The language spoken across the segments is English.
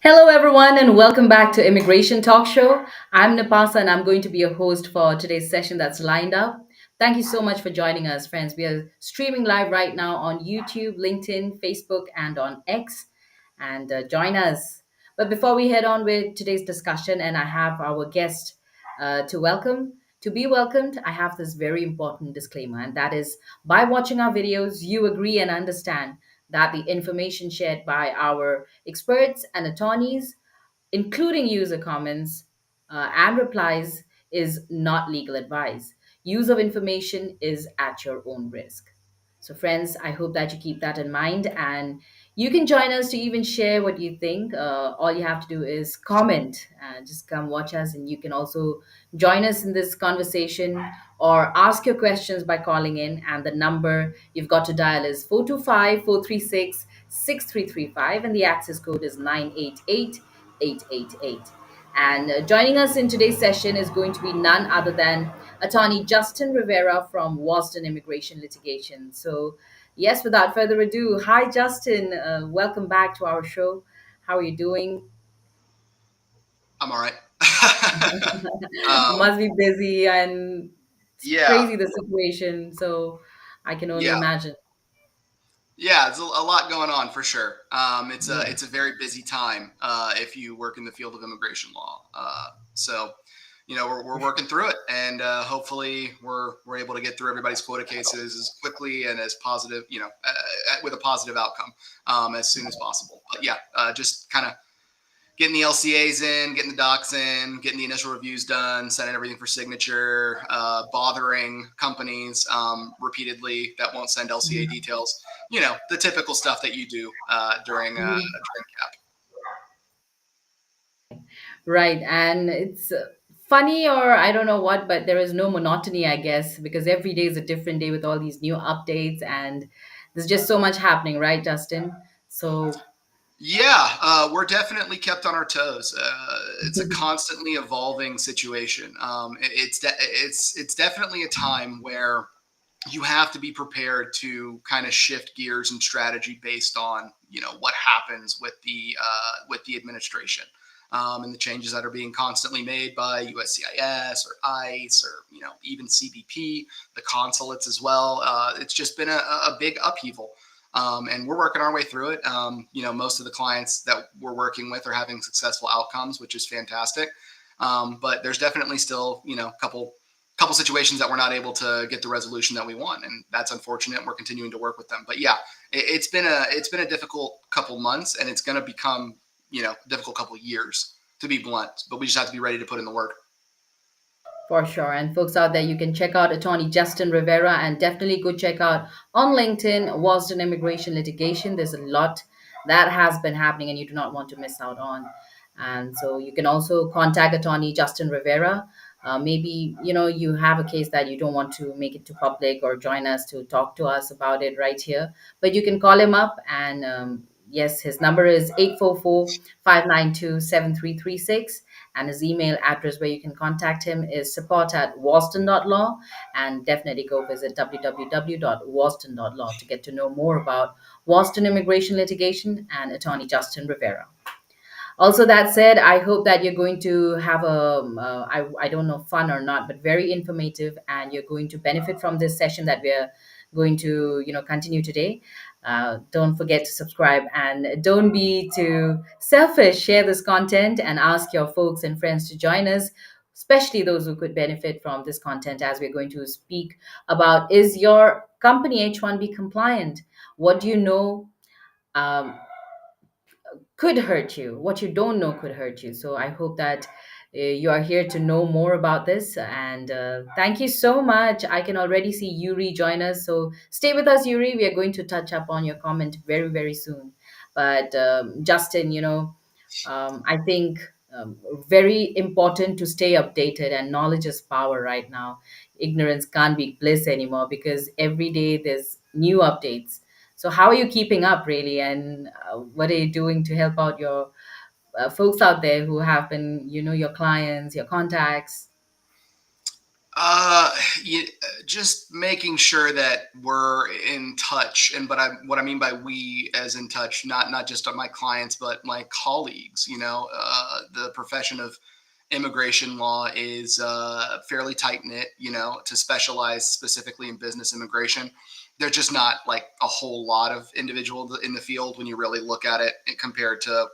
Hello, everyone, and welcome back to Immigration Talk Show. I'm Nipasa, and I'm going to be your host for today's session that's lined up. Thank you so much for joining us, friends. We are streaming live right now on YouTube, LinkedIn, Facebook, and on X. And join us. But before we head on with today's discussion, and I have our guest to welcome, to be welcomed, I have this very important disclaimer, and that is by watching our videos, you agree and understand that the information shared by our experts and attorneys, including user comments and replies, is not legal advice. Use of information is at your own risk. So, friends, I hope that you keep that in mind and you can join us to even share what you think. All you have to do is comment. Just come watch us, and you can also join us in this conversation or ask your questions by calling in. And the number you've got to dial is 425-436-6335, and the access code is 988-888. And joining us in today's session is going to be none other than Attorney Justin Rivera from Wasden Immigration Litigation. So, yes, without further ado, hi, Justin. Welcome back to our show. How are you doing? I'm all right. um, Must be busy, and it's yeah, crazy the situation. So, I can only yeah, imagine. yeah. It's a lot going on for sure. It's a Yeah. it's a very busy time if you work in the field of immigration law. So, we're working through it, and hopefully we're able to get through everybody's quota cases as quickly and as positive, with a positive outcome as soon as possible. But yeah, just kind of getting the LCAs in, getting the docs in, getting the initial reviews done, sending everything for signature, bothering companies repeatedly that won't send LCA details. The typical stuff that you do during cap. Right. And it's funny, or I don't know what, but there is no monotony, I guess, because every day is a different day with all these new updates, and there's just so much happening, right, Justin? So, Yeah, we're definitely kept on our toes. It's a constantly evolving situation. It's definitely a time where you have to be prepared to kind of shift gears and strategy based on what happens with the administration and the changes that are being constantly made by USCIS or ICE or even CBP, the consulates as well. It's just been a big upheaval. And we're working our way through it. Most of the clients that we're working with are having successful outcomes, which is fantastic. But there's definitely still, a couple situations that we're not able to get the resolution that we want, and that's unfortunate. We're continuing to work with them, but yeah, it's been a difficult couple months, and it's going to become difficult couple years, to be blunt. But we just have to be ready to put in the work. for sure. And folks out there, you can check out Attorney Justin Rivera and definitely go check out on LinkedIn, Wasden Immigration Litigation. There's a lot that has been happening and you do not want to miss out on. And so you can also contact Attorney Justin Rivera. Maybe you have a case that you don't want to make it to public or join us to talk to us about it right here, but you can call him up and yes, his number is 844-592-7336, and his email address where you can contact him is support@wasden.law, and definitely go visit www.wasden.law to get to know more about Wasden immigration litigation and Attorney Justin Rivera. Also, that said, I hope that you're going to have I don't know, fun or not, but very informative, and you're going to benefit from this session that we're going to continue today. Don't forget to subscribe, and don't be too selfish. Share this content and ask your folks and friends to join us, especially those who could benefit from this content, as we're going to speak about: is your company H-1B compliant? What do you know um, could hurt you? What you don't know could hurt you. So I hope that you are here to know more about this. And thank you so much. I can already see Yuri join us. So stay with us, Yuri. We are going to touch up on your comment very, very soon. But Justin, I think very important to stay updated, and knowledge is power right now. Ignorance can't be bliss anymore because every day there's new updates. So how are you keeping up, really, and what are you doing to help out your folks out there who have been, your clients, your contacts? Uh, you, just making sure that we're in touch, and what I mean by we, as in touch, not just on my clients, but my colleagues. The profession of immigration law is fairly tight knit. To specialize specifically in business immigration, there's just not like a whole lot of individuals in the field when you really look at it compared to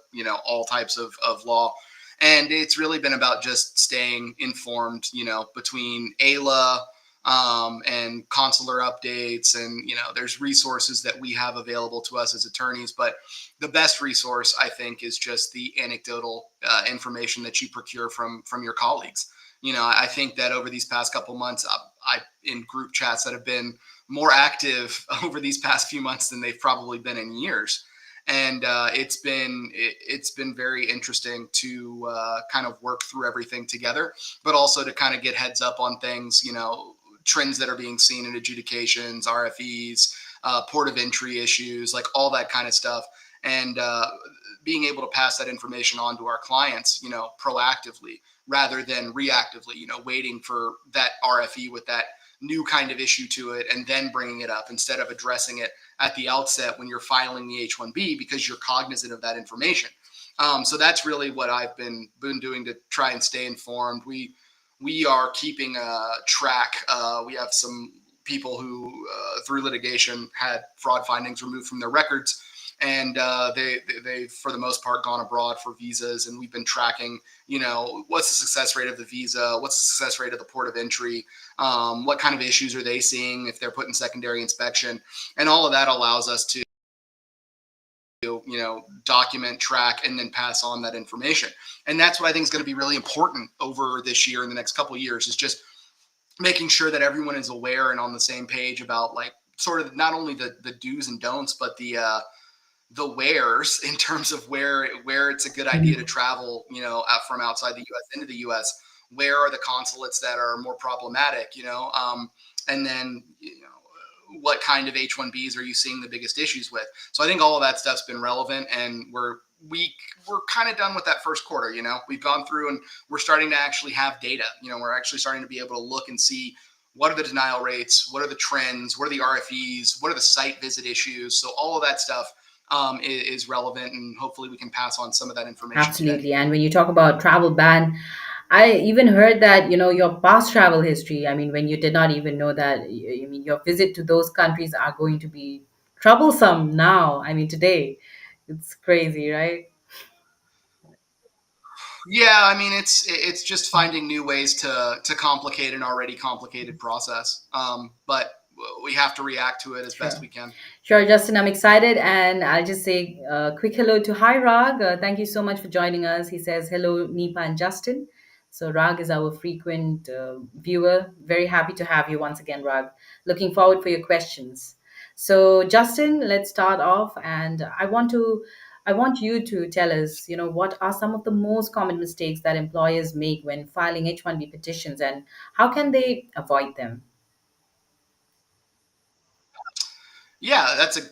all types of law. And it's really been about just staying informed, between ALA and consular updates. And there's resources that we have available to us as attorneys, but the best resource, I think, is just the anecdotal information that you procure from your colleagues. I think that over these past couple months, I in group chats that have been more active over these past few months than they've probably been in years. And it's been very interesting to kind of work through everything together, but also to kind of get heads up on things, trends that are being seen in adjudications, RFEs, port of entry issues, like all that kind of stuff. And being able to pass that information on to our clients, proactively rather than reactively, waiting for that RFE with that new kind of issue to it and then bringing it up instead of addressing it at the outset when you're filing the H-1B because you're cognizant of that information. So that's really what I've been doing to try and stay informed. We are keeping a track. We have some people who, through litigation, had fraud findings removed from their records, and they for the most part gone abroad for visas. And we've been tracking, what's the success rate of the visa, what's the success rate of the port of entry, what kind of issues are they seeing if they're put in secondary inspection, and all of that allows us to document, track, and then pass on that information. And that's what I think is going to be really important over this year and the next couple of years, is just making sure that everyone is aware and on the same page about, like, sort of not only the do's and don'ts, but the wheres in terms of where it's a good idea to Mhm. travel, from outside the U.S. into the U.S. Where are the consulates that are more problematic, and then what kind of H-1Bs are you seeing the biggest issues with? So I think all of that stuff's been relevant, and we're kind of done with that first quarter. We've gone through and we're starting to actually have data. We're actually starting to be able to look and see what are the denial rates, what are the trends, what are the RFEs, what are the site visit issues. So all of that stuff is relevant, and hopefully we can pass on some of that information today. Absolutely. And when you talk about travel ban, I even heard that, your past travel history, I mean, when you did not even know that, I mean, your visit to those countries are going to be troublesome now. I mean, today. It's crazy, right? Yeah, I mean it's just finding new ways to complicate an already complicated process. But we have to react to it as best Sure. we can. Sure, Justin, I'm excited. And I'll just say a quick hello to Hi Rag. Thank you so much for joining us. He says, hello, Nipa and Justin. So, Rag is our frequent viewer. Very happy to have you once again, Rag. Looking forward for your questions. So, Justin, let's start off. And I want you to tell us, what are some of the most common mistakes that employers make when filing H-1B petitions, and how can they avoid them? Yeah, that's a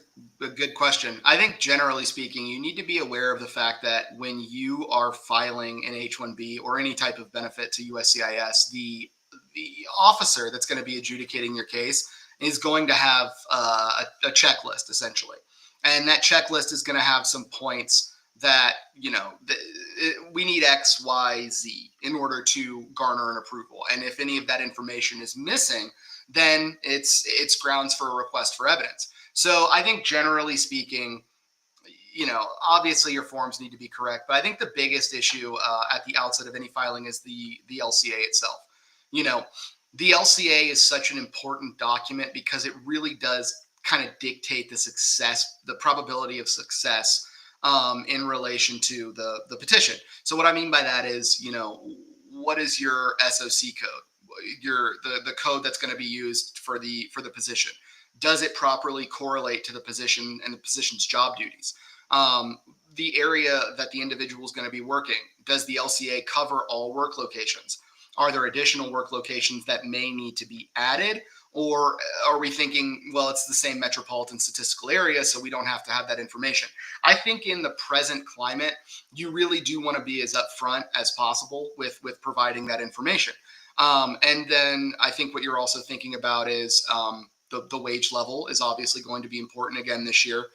good question. I think generally speaking, you need to be aware of the fact that when you are filing an H-1B or any type of benefit to USCIS, the officer that's going to be adjudicating your case is going to have a checklist essentially, and that checklist is going to have some points that we need X, Y, Z in order to garner an approval. And if any of that information is missing, then it's grounds for a request for evidence. So I think generally speaking, obviously your forms need to be correct, but I think the biggest issue at the outset of any filing is the LCA itself. You know, the LCA is such an important document because it really does kind of dictate the probability of success in relation to the petition. So what I mean by that is, what is your SOC code? The code that's going to be used for the position. Does it properly correlate to the position and the position's job duties? The area that the individual is going to be working, does the LCA cover all work locations? Are there additional work locations that may need to be added? Or are we thinking, well, it's the same metropolitan statistical area, so we don't have to have that information? I think in the present climate, you really do want to be as upfront as possible with providing that information. And then I think what you're also thinking about is the wage level is obviously going to be important again this year.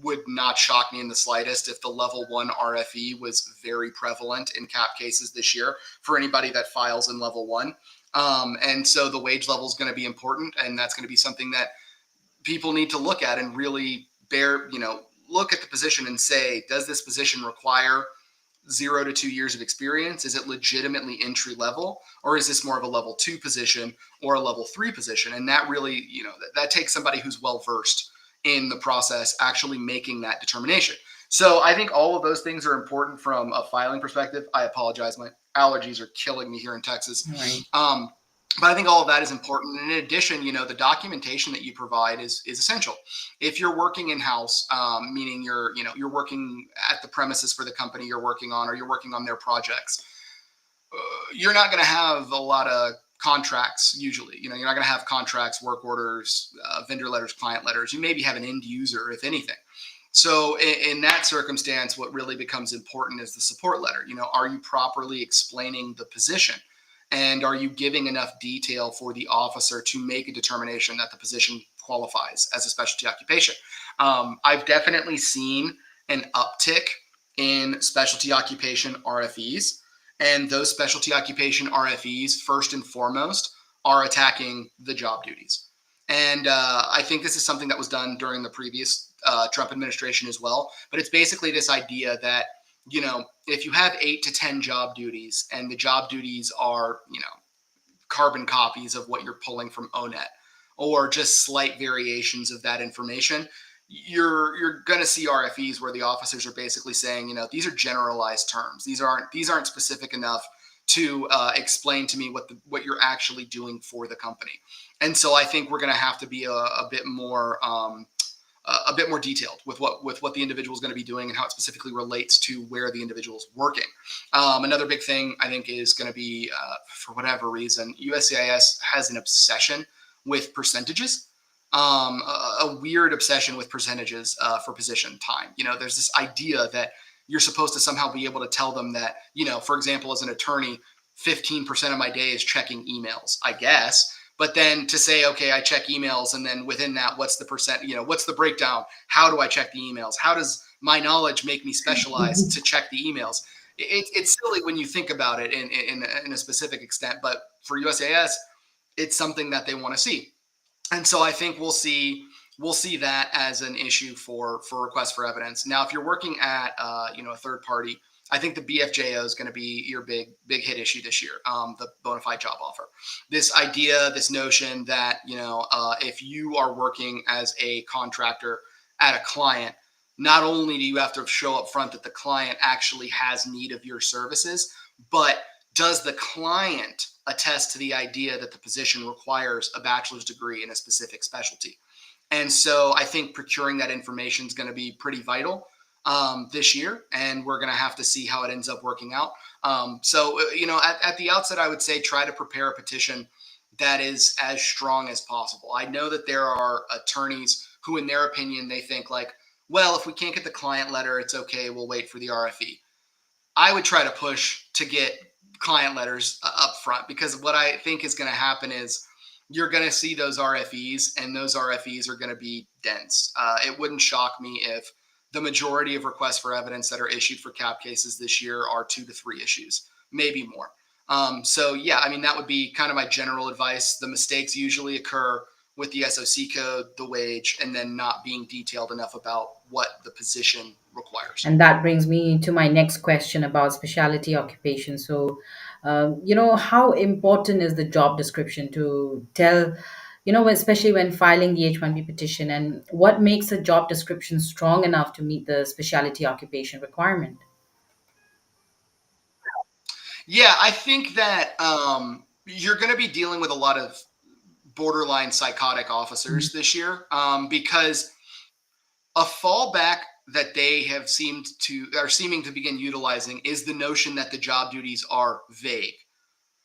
Would not shock me in the slightest if the level 1 RFE was very prevalent in cap cases this year for anybody that files in level 1. And so the wage level is going to be important, and that's going to be something that people need to look at and really look at the position and say, does this position require 0 to 2 years of experience? Is it legitimately entry level, or is this more of a level 2 position or a level 3 position? And that really, that takes somebody who's well versed in the process actually making that determination. So I think all of those things are important from a filing perspective. I apologize, my allergies are killing me here in Texas. Right. But I think all of that is important. And in addition, the documentation that you provide is essential. If you're working in-house, meaning you're working at the premises for the company you're working on, or you're working on their projects, you're not going to have a lot of contracts usually. You're not going to have contracts, work orders, vendor letters, client letters. You maybe have an end user, if anything. So in that circumstance, what really becomes important is the support letter. Are you properly explaining the position? And are you giving enough detail for the officer to make a determination that the position qualifies as a specialty occupation? I've definitely seen an uptick in specialty occupation RFEs. And those specialty occupation RFEs, first and foremost, are attacking the job duties. And I think this is something that was done during the previous Trump administration as well. But it's basically this idea that, if you have 8 to 10 job duties and the job duties are, carbon copies of what you're pulling from ONET, or just slight variations of that information, you're going to see RFEs where the officers are basically saying, these are generalized terms. These aren't specific enough to explain to me what you're actually doing for the company. And so I think we're going to have to be a bit more detailed with what the individual is going to be doing and how it specifically relates to where the individual is working. Another big thing I think is going to be, for whatever reason, USCIS has an obsession with percentages. A weird obsession with percentages for position time. There's this idea that you're supposed to somehow be able to tell them that, for example, as an attorney, 15% of my day is checking emails, I guess. But then to say, okay, I check emails, and then within that, what's the percent, what's the breakdown? How do I check the emails? How does my knowledge make me specialized to check the emails? It's silly when you think about it in a specific extent, but for USCIS, it's something that they want to see. And so I think we'll see that as an issue for requests for evidence. Now, if you're working at a third party, I think the BFJO is going to be your big hit issue this year. The bona fide job offer. This idea, this notion that if you are working as a contractor at a client, not only do you have to show up front that the client actually has need of your services, but does the client attest to the idea that the position requires a bachelor's degree in a specific specialty? And so I think procuring that information is going to be pretty vital this year, and we're going to have to see how it ends up working out. So at the outset, I would say try to prepare a petition that is as strong as possible. I know that there are attorneys who, in their opinion, they think like, well, if we can't get the client letter, it's okay, we'll wait for the RFE. I would try to push to get client letters up front, because what I think is going to happen is you're going to see those RFEs, and those RFEs are going to be dense. It wouldn't shock me if the majority of requests for evidence that are issued for cap cases this year are 2 to 3 issues, maybe more. So yeah, I mean, that would be kind of my general advice. The mistakes usually occur with the SOC code, the wage, and then not being detailed enough about what the position requires. And that brings me to my next question about specialty occupation. So, how important is the job description to tell, especially when filing the H-1B petition, and what makes a job description strong enough to meet the specialty occupation requirement? Yeah, I think that you're going to be dealing with a lot of borderline psychotic officers this year, because a fallback that they are seeming to begin utilizing is the notion that the job duties are vague.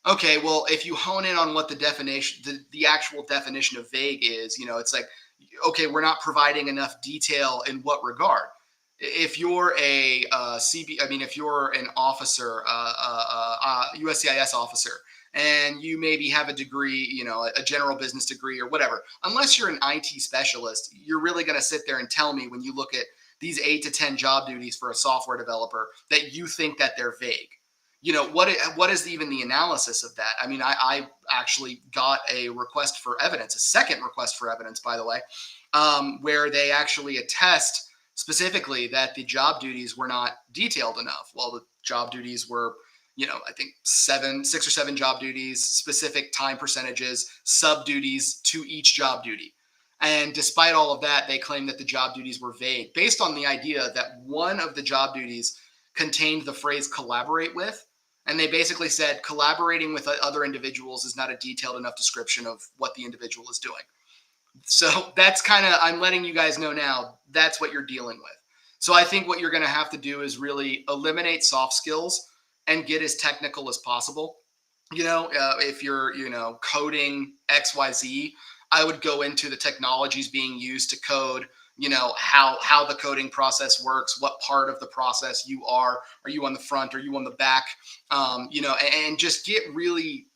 Okay, well, if you hone in on what the definition, the actual definition of vague is, it's like, okay, we're not providing enough detail in what regard. if you're a CB, I mean, if you're an officer, USCIS officer, and you maybe have a degree, a general business degree or whatever, unless you're an IT specialist, you're really going to sit there and tell me when you look at these 8 to 10 job duties for a software developer that you think that they're vague. What is even the analysis of that? I mean, I actually got a request for evidence, a second request for evidence, by the way, where they actually attest specifically that the job duties were not detailed enough. Well, the job duties were, I think 6 or 7 job duties, specific time percentages, sub duties to each job duty. And despite all of that, they claim that the job duties were vague based on the idea that one of the job duties contained the phrase collaborate with. And they basically said collaborating with other individuals is not a detailed enough description of what the individual is doing. So that's kind of, I'm letting you guys know now, that's what you're dealing with. So I think what you're going to have to do is really eliminate soft skills and get as technical as possible. If you're, coding XYZ, I would go into the technologies being used to code, how the coding process works, what part of the process you are. Are you on the front? Are you on the back? And just get really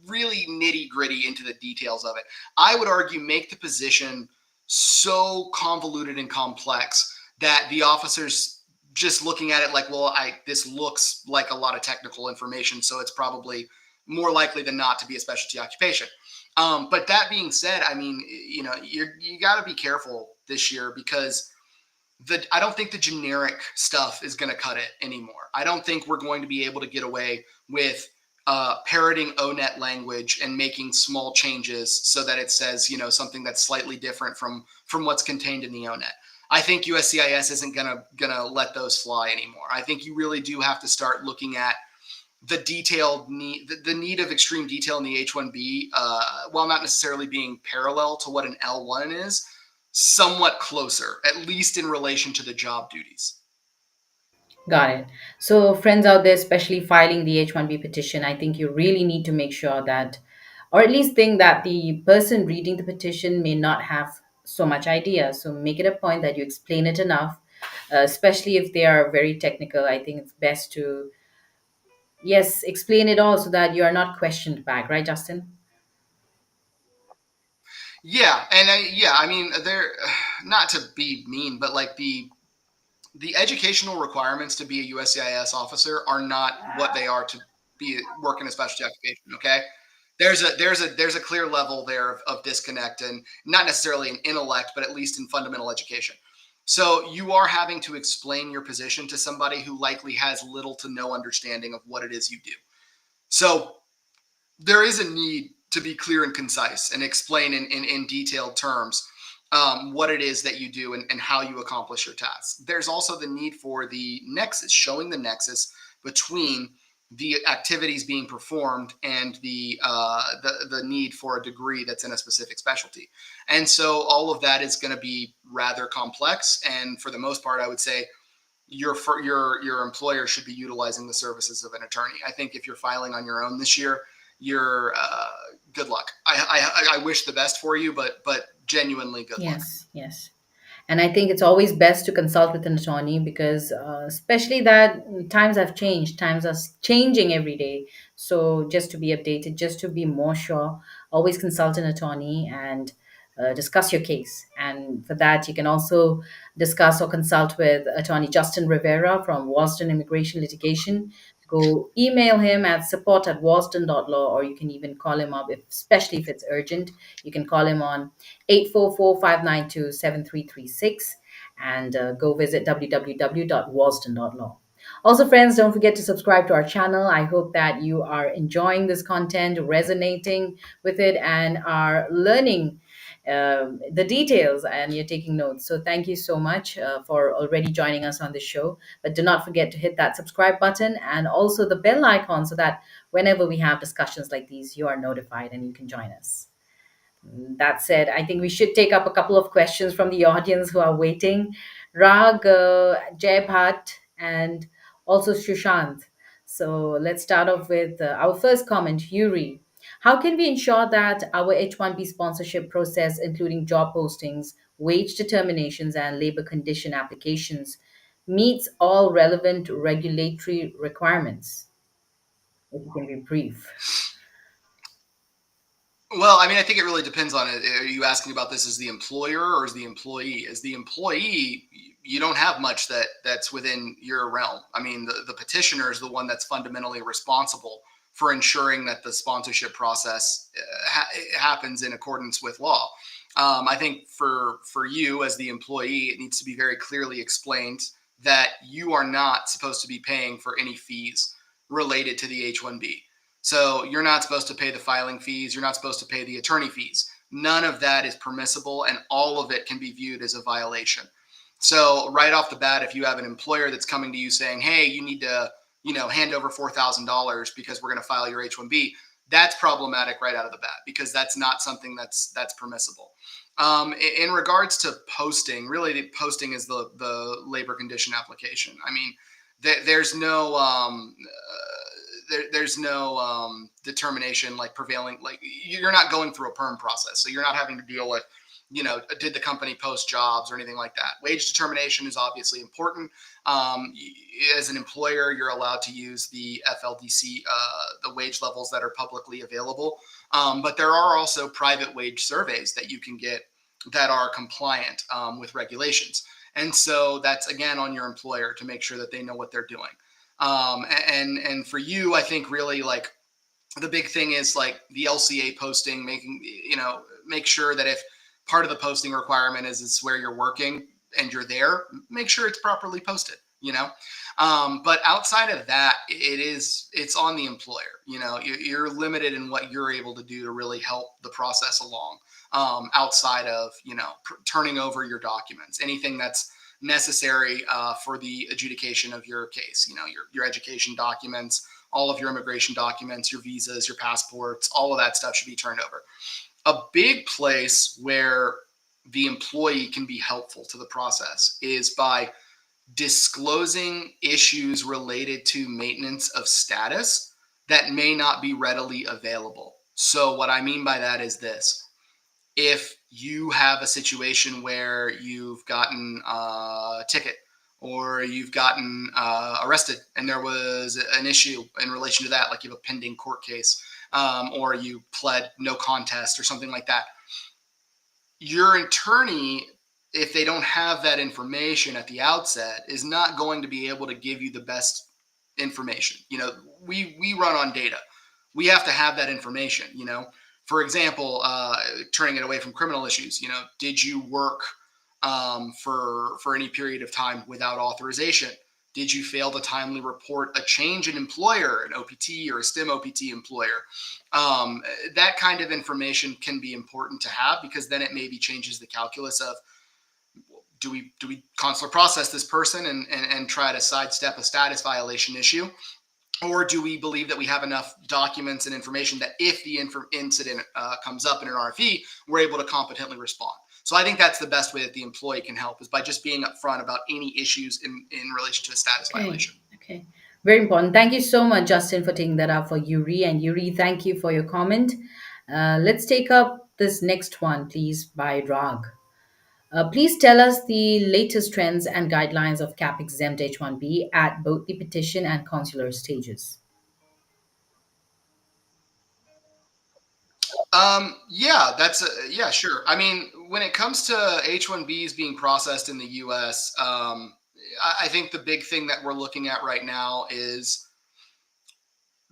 really nitty gritty into the details of it. I would argue make the position so convoluted and complex that the officers just looking at it like, well, this looks like a lot of technical information, so it's probably more likely than not to be a specialty occupation. But that being said, I mean, you got to be careful this year because I don't think the generic stuff is going to cut it anymore. I don't think we're going to be able to get away with parroting ONET language and making small changes so that it says, something that's slightly different from what's contained in the ONET. I think USCIS isn't gonna let those fly anymore. I think you really do have to start looking at the detailed need, the need of extreme detail in the H-1B, while not necessarily being parallel to what an L1 is, somewhat closer, at least in relation to the job duties. Got it. So, friends out there, especially filing the H-1B petition, I think you really need to make sure that, or at least think that the person reading the petition may not have so much idea. So, make it a point that you explain it enough, especially if they are very technical. I think it's best to, yes, explain it all so that you are not questioned back, right, Justin? Yeah, and I mean, they're not to be mean, but like the educational requirements to be a USCIS officer are not what they are to be work in a specialty occupation. Okay, there's a clear level there of disconnect, and not necessarily in intellect, but at least in fundamental education. So you are having to explain your position to somebody who likely has little to no understanding of what it is you do. So there is a need to be clear and concise and explain in detailed terms what it is that you do and how you accomplish your tasks. There's also the need for the nexus, showing the nexus between the activities being performed and the need for a degree that's in a specific specialty. And so all of that is going to be rather complex. And for the most part, I would say your employer should be utilizing the services of an attorney. I think if you're filing on your own this year, you're good luck. I wish the best for you, but genuinely good luck. Yes, yes. And I think it's always best to consult with an attorney because, especially that times have changed, times are changing every day. So, just to be updated, just to be more sure, always consult an attorney and discuss your case. And for that, you can also discuss or consult with attorney Justin Rivera from Wasden Immigration Litigation. Go email him at support@wasden.law, or you can even call him up, especially if it's urgent. You can call him on 844-592-7336 and go visit www.wasden.law. Also, friends, don't forget to subscribe to our channel. I hope that you are enjoying this content, resonating with it, and are learning the details and you're taking notes. So, thank you so much for already joining us on the show. But do not forget to hit that subscribe button and also the bell icon so that whenever we have discussions like these, you are notified and you can join us. That said, I think we should take up a couple of questions from the audience who are waiting. Rag, Jay Bhatt, and also Shushant. So let's start off with our first comment, Yuri. How can we ensure that our H-1B sponsorship process, including job postings, wage determinations, and labor condition applications, meets all relevant regulatory requirements? If you can be brief. Well, I mean, I think it really depends on it. Are you asking about this as the employer or as the employee? As the employee, you don't have much that's within your realm. I mean, the petitioner is the one that's fundamentally responsible for ensuring that the sponsorship process happens in accordance with law. I think for you as the employee, it needs to be very clearly explained that you are not supposed to be paying for any fees related to the H-1B. So you're not supposed to pay the filing fees. You're not supposed to pay the attorney fees. None of that is permissible, and all of it can be viewed as a violation. So right off the bat, if you have an employer that's coming to you saying, "Hey, you need to, hand over $4,000 because we're going to file your H-1B," that's problematic right out of the bat because that's not something that's permissible. In regards to posting, really, the posting is the labor condition application. I mean, there's no there's no determination like prevailing, like you're not going through a perm process, so you're not having to deal with did the company post jobs or anything like that. Wage determination is obviously important. As an employer, you're allowed to use the FLDC, the wage levels that are publicly available, but there are also private wage surveys that you can get that are compliant with regulations, and so that's again on your employer to make sure that they know what they're doing. And for you, I think really like the big thing is like the LCA posting, make sure that if part of the posting requirement is it's where you're working and you're there, make sure it's properly posted. But outside of that, it's on the employer. You're limited in what you're able to do to really help the process along, outside of turning over your documents, anything that's necessary for the adjudication of your case. Your education documents, all of your immigration documents, your visas, your passports, all of that stuff should be turned over. A big place where the employee can be helpful to the process is by disclosing issues related to maintenance of status that may not be readily available. So what I mean by that is this: if you have a situation where you've gotten a ticket or you've gotten arrested and there was an issue in relation to that, like you have a pending court case, or you pled no contest or something like that, your attorney, if they don't have that information at the outset, is not going to be able to give you the best information. We run on data. We have to have that information. For example, turning it away from criminal issues, did you work for any period of time without authorization? Did you fail to timely report a change in employer, an OPT or a STEM OPT employer? That kind of information can be important to have because then it maybe changes the calculus of, do we consular process this person and try to sidestep a status violation issue? Or do we believe that we have enough documents and information that if the incident comes up in an RFE, we're able to competently respond? So I think that's the best way that the employee can help, is by just being upfront about any issues in relation to a status Okay. violation. Okay. Very important. Thank you so much, Justin, for taking that up for Yuri. And Yuri, thank you for your comment. Let's take up this next one, please, by Rag. Please tell us the latest trends and guidelines of cap exempt H-1B at both the petition and consular stages. Yeah, yeah, sure. I mean, when it comes to H-1Bs being processed in the U.S., I think the big thing that we're looking at right now is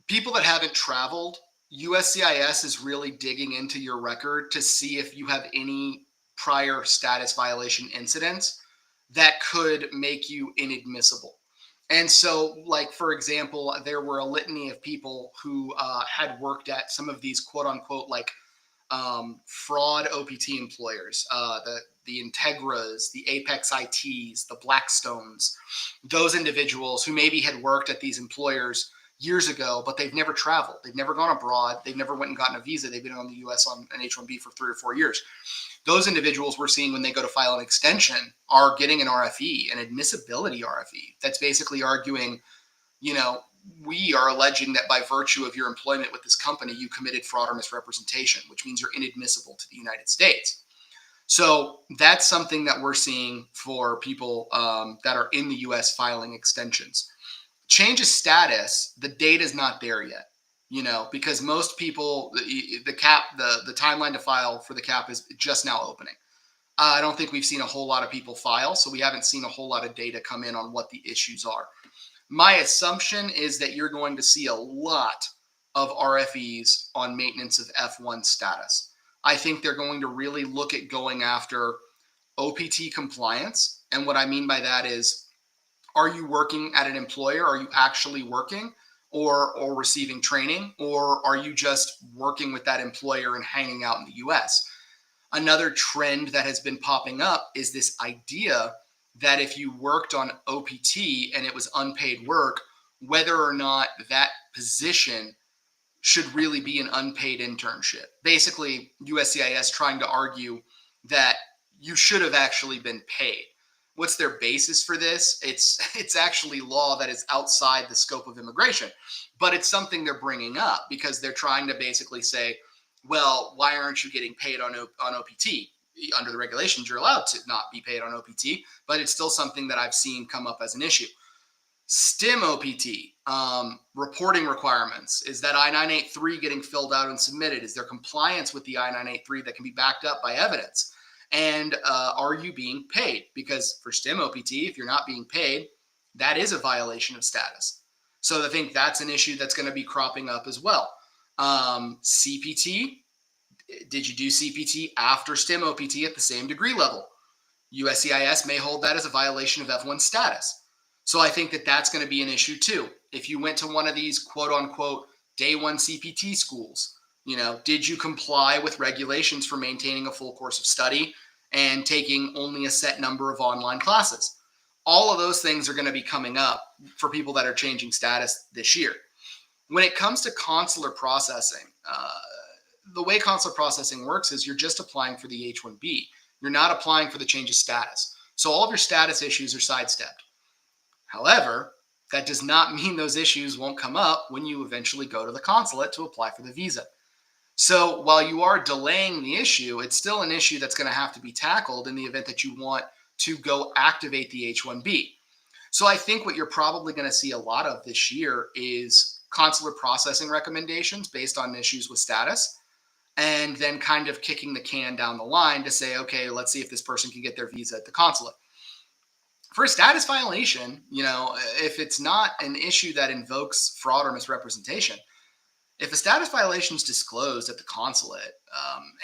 people that haven't traveled. USCIS is really digging into your record to see if you have any prior status violation incidents that could make you inadmissible. And so, like, for example, there were a litany of people who had worked at some of these quote unquote, like, fraud OPT employers, the Integras, the Apex ITs, the Blackstones, those individuals who maybe had worked at these employers years ago, but they've never traveled. They've never gone abroad. They've never went and gotten a visa. They've been on the U.S. on an H-1B for 3 or 4 years. Those individuals we're seeing when they go to file an extension are getting an RFE, an admissibility RFE. That's basically arguing, we are alleging that by virtue of your employment with this company, you committed fraud or misrepresentation, which means you're inadmissible to the United States. So that's something that we're seeing for people that are in the US filing extensions. Change of status, the date is not there yet, because most people, the cap, the timeline to file for the cap is just now opening. I don't think we've seen a whole lot of people file, so we haven't seen a whole lot of data come in on what the issues are. My assumption is that you're going to see a lot of RFEs on maintenance of F1 status. I think they're going to really look at going after OPT compliance. And what I mean by that is, are you working at an employer? Are you actually working or receiving training? Or are you just working with that employer and hanging out in the US? Another trend that has been popping up is this idea that if you worked on OPT and it was unpaid work, whether or not that position should really be an unpaid internship. Basically, USCIS trying to argue that you should have actually been paid. What's their basis for this? It's actually law that is outside the scope of immigration, but it's something they're bringing up because they're trying to basically say, well, why aren't you getting paid on OPT? Under the regulations, you're allowed to not be paid on OPT, but it's still something that I've seen come up as an issue. STEM OPT reporting requirements. Is that I-983 getting filled out and submitted? Is there compliance with the I-983 that can be backed up by evidence? And are you being paid? Because for STEM OPT, if you're not being paid, that is a violation of status. So I think that's an issue that's going to be cropping up as well. CPT, did you do CPT after STEM OPT at the same degree level? USCIS may hold that as a violation of F1 status. So I think that that's going to be an issue too. If you went to one of these quote unquote day one CPT schools, did you comply with regulations for maintaining a full course of study and taking only a set number of online classes? All of those things are going to be coming up for people that are changing status this year. When it comes to consular processing, the way consular processing works is you're just applying for the H-1B. You're not applying for the change of status. So all of your status issues are sidestepped. However, that does not mean those issues won't come up when you eventually go to the consulate to apply for the visa. So while you are delaying the issue, it's still an issue that's going to have to be tackled in the event that you want to go activate the H-1B. So I think what you're probably going to see a lot of this year is consular processing recommendations based on issues with status, and then kind of kicking the can down the line to say, okay, let's see if this person can get their visa at the consulate. For a status violation, if it's not an issue that invokes fraud or misrepresentation, if a status violation is disclosed at the consulate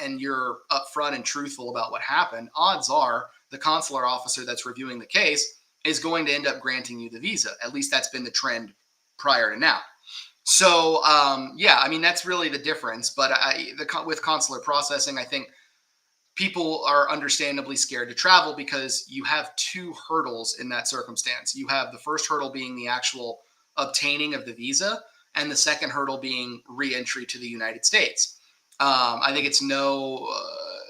and you're upfront and truthful about what happened, odds are the consular officer that's reviewing the case is going to end up granting you the visa. At least that's been the trend prior to now. So, that's really the difference. But with consular processing, I think people are understandably scared to travel because you have two hurdles in that circumstance. You have the first hurdle being the actual obtaining of the visa, and the second hurdle being re-entry to the United States. I think it's no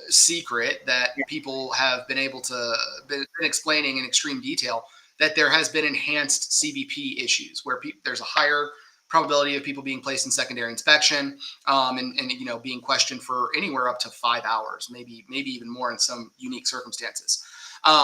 secret that people have been able to been explaining in extreme detail that there has been enhanced CBP issues where there's a higher probability of people being placed in secondary inspection and being questioned for anywhere up to 5 hours, maybe even more in some unique circumstances.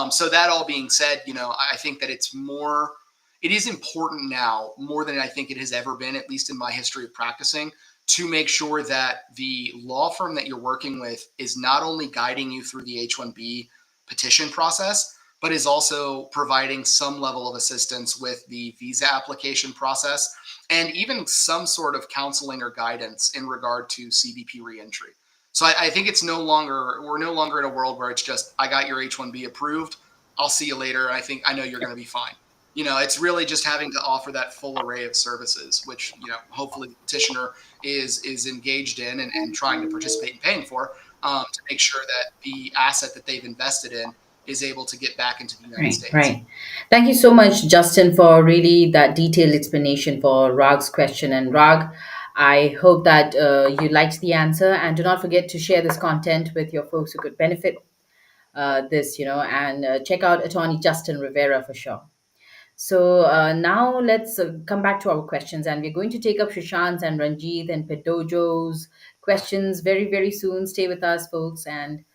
So that all being said, I think that it is important now more than I think it has ever been, at least in my history of practicing, to make sure that the law firm that you're working with is not only guiding you through the H-1B petition process, but is also providing some level of assistance with the visa application process and even some sort of counseling or guidance in regard to CBP reentry. So I think we're no longer in a world where it's just, I got your H-1B approved, I'll see you later, I know you're going to be fine. It's really just having to offer that full array of services, which, hopefully the petitioner is engaged in and trying to participate in paying for, to make sure that the asset that they've invested in is able to get back into the United Right, States. right. Thank you so much, Justin, for really that detailed explanation for Rag's question. And Rag, I hope that you liked the answer. And do not forget to share this content with your folks who could benefit and check out Attorney Justin Rivera for sure. So now let's come back to our questions, and we're going to take up Shishant's and Ranjit and Pedojo's questions very, very soon. Stay with us, folks, and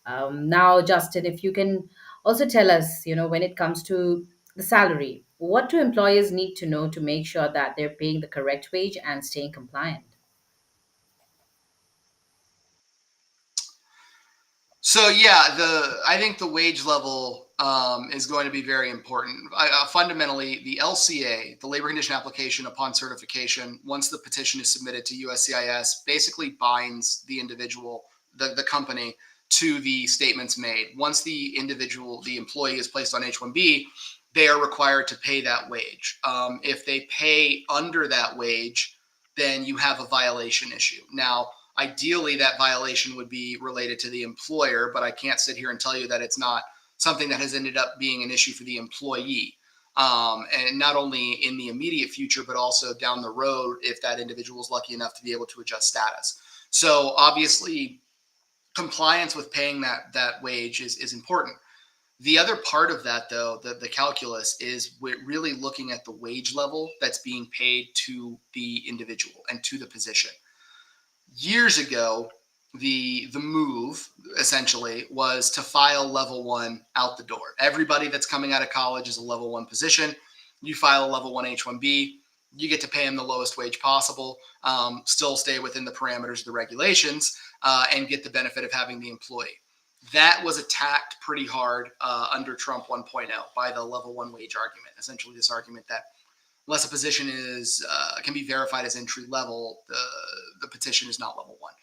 Now, Justin, if you can also tell us, when it comes to the salary, what do employers need to know to make sure that they're paying the correct wage and staying compliant? So yeah, the I think the wage level is going to be very important. Fundamentally, the LCA, the labor condition application upon certification, once the petition is submitted to USCIS, basically binds the individual, the company, to the statements made. Once the employee is placed on H-1B, they are required to pay that wage. If they pay under that wage, then you have a violation issue. Now, ideally, that violation would be related to the employer, but I can't sit here and tell you that it's not something that has ended up being an issue for the employee. And not only in the immediate future, but also down the road if that individual is lucky enough to be able to adjust status. So obviously, compliance with paying that wage is important. The other part of that, though, the calculus is we're really looking at the wage level that's being paid to the individual and to the position. Years ago, the move essentially was to file level one out the door. Everybody that's coming out of college is a level one position. You file a level one H-1B, you get to pay them the lowest wage possible, still stay within the parameters of the regulations, and get the benefit of having the employee. That was attacked pretty hard under Trump 1.0 by the level one wage argument. Essentially, this argument that unless a position is can be verified as entry level, the petition is not level one.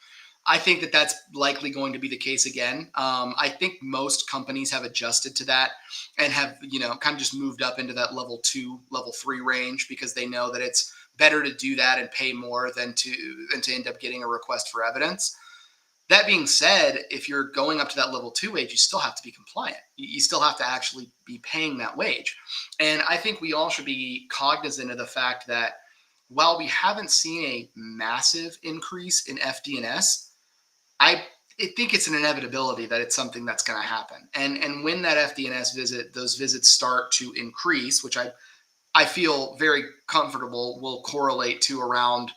I think that that's likely going to be the case again. I think most companies have adjusted to that and have, kind of just moved up into that level two, level three range because they know that it's better to do that and pay more than to end up getting a request for evidence. That being said, if you're going up to that level two wage, you still have to be compliant. You still have to actually be paying that wage. And I think we all should be cognizant of the fact that while we haven't seen a massive increase in FD&S, I think it's an inevitability that it's something that's going to happen. And when that FD&S those visits start to increase, which I feel very comfortable will correlate to around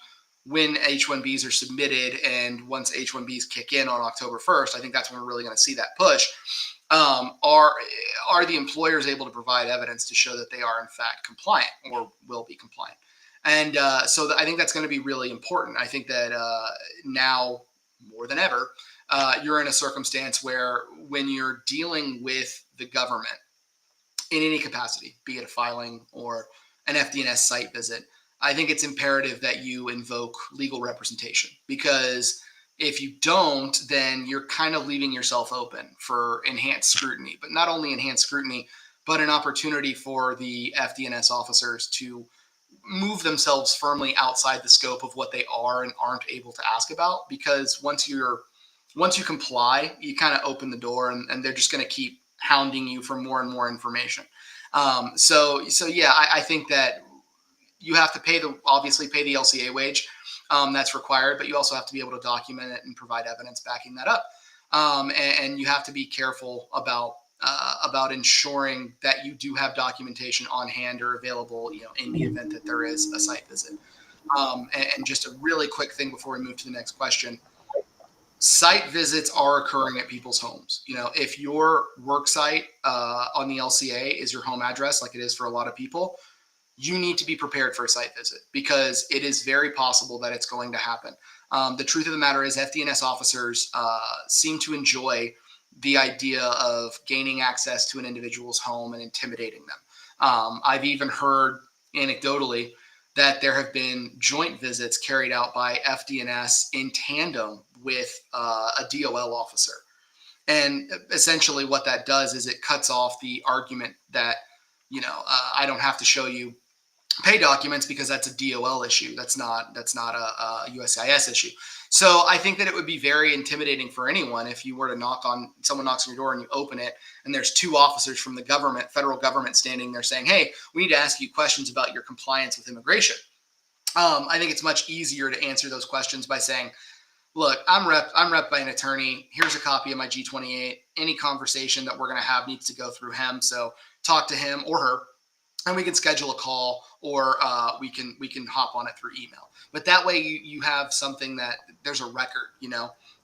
when H-1Bs are submitted, and once H-1Bs kick in on October 1st, I think that's when we're really going to see that push. Are the employers able to provide evidence to show that they are in fact compliant or will be compliant? And I think that's going to be really important. I think that now more than ever, you're in a circumstance where when you're dealing with the government in any capacity, be it a filing or an FD&S site visit, I think it's imperative that you invoke legal representation, because if you don't, then you're kind of leaving yourself open for enhanced scrutiny, but not only enhanced scrutiny, but an opportunity for the FD&S officers to move themselves firmly outside the scope of what they are and aren't able to ask about. Because once you comply, you kind of open the door, and they're just going to keep hounding you for more and more information. Yeah, I think that you have to obviously pay the LCA wage that's required, but you also have to be able to document it and provide evidence backing that up. And you have to be careful about ensuring that you do have documentation on hand or available, in the event that there is a site visit. And just a really quick thing before we move to the next question. Site visits are occurring at people's homes. If your work site on the LCA is your home address, like it is for a lot of people, you need to be prepared for a site visit because it is very possible that it's going to happen. The truth of the matter is FD&S officers seem to enjoy the idea of gaining access to an individual's home and intimidating them. I've even heard anecdotally that there have been joint visits carried out by FD&S in tandem with a DOL officer. And essentially what that does is it cuts off the argument that, I don't have to show you pay documents because that's a DOL issue. That's not a USCIS issue. So I think that it would be very intimidating for anyone if you were to someone knocks on your door and you open it and there's two officers from the government, federal government, standing there saying, "Hey, we need to ask you questions about your compliance with immigration." I think it's much easier to answer those questions by saying, "Look, I'm rep by an attorney. Here's a copy of my G28. Any conversation that we're going to have needs to go through him. So talk to him or her, and we can schedule a call, or we can hop on it through email." But that way you have something that there's a record,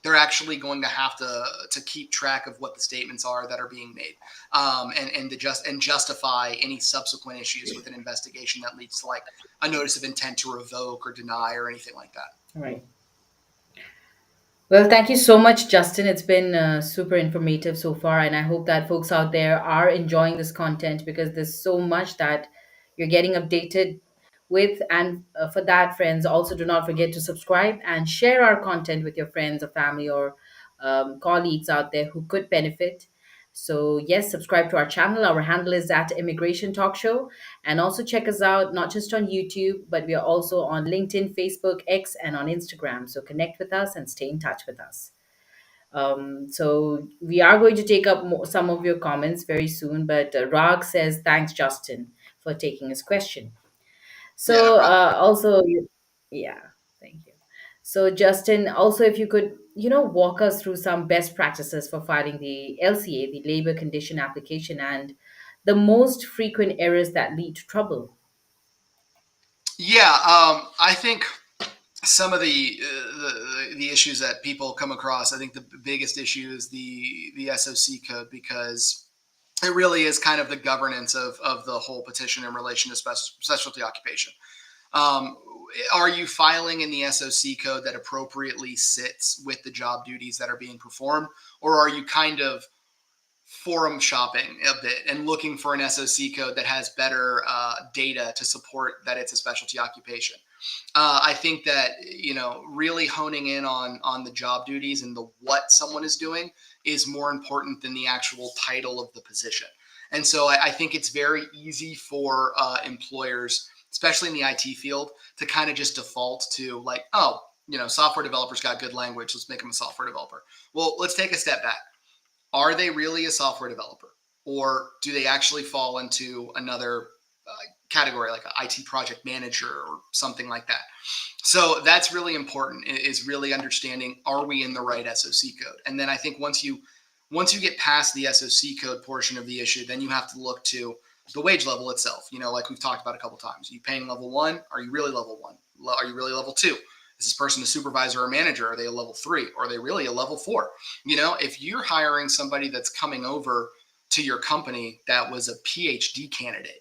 they're actually going to have to keep track of what the statements are that are being made, and to justify any subsequent issues with an investigation that leads to like a notice of intent to revoke or deny or anything like that. Right. Well, thank you so much, Justin. It's been super informative so far, and I hope that folks out there are enjoying this content because there's so much that you're getting updated with. And for that, friends, also do not forget to subscribe and share our content with your friends or family or colleagues out there who could benefit. So, yes, subscribe to our channel. Our handle is at Immigration Talk Show. And also check us out, not just on YouTube, but we are also on LinkedIn, Facebook, X, and on Instagram. So, connect with us and stay in touch with us. So we are going to take up some of your comments very soon, but Rag says, thanks, Justin, for taking his question. Yeah, no So problem. yeah, thank you. So Justin, also if you could, walk us through some best practices for filing the LCA, the labor condition application, and the most frequent errors that lead to trouble. Yeah, I think some of the issues that people come across. I think the biggest issue is the SOC code, because it really is kind of the governance of the whole petition in relation to specialty occupation. Um, are you filing in the SOC code that appropriately sits with the job duties that are being performed, or are you kind of forum shopping a bit and looking for an SOC code that has better data to support that it's a specialty occupation? I think that really honing in on the job duties and the what someone is doing is more important than the actual title of the position. And so I think it's very easy for employers, especially in the IT field, to kind of just default to like, oh, software developers got good language, let's make them a software developer. Well, let's take a step back. Are they really a software developer, or do they actually fall into another category like an IT project manager or something like that? So that's really important, is really understanding, are we in the right SOC code? And then I think once you get past the SOC code portion of the issue, then you have to look to the wage level itself. Like we've talked about a couple times. Are you paying level 1? Are you really level 1? Are you really level 2? Is this person a supervisor or manager? Are they a level 3? Or are they really a level 4? If you're hiring somebody that's coming over to your company that was a PhD candidate,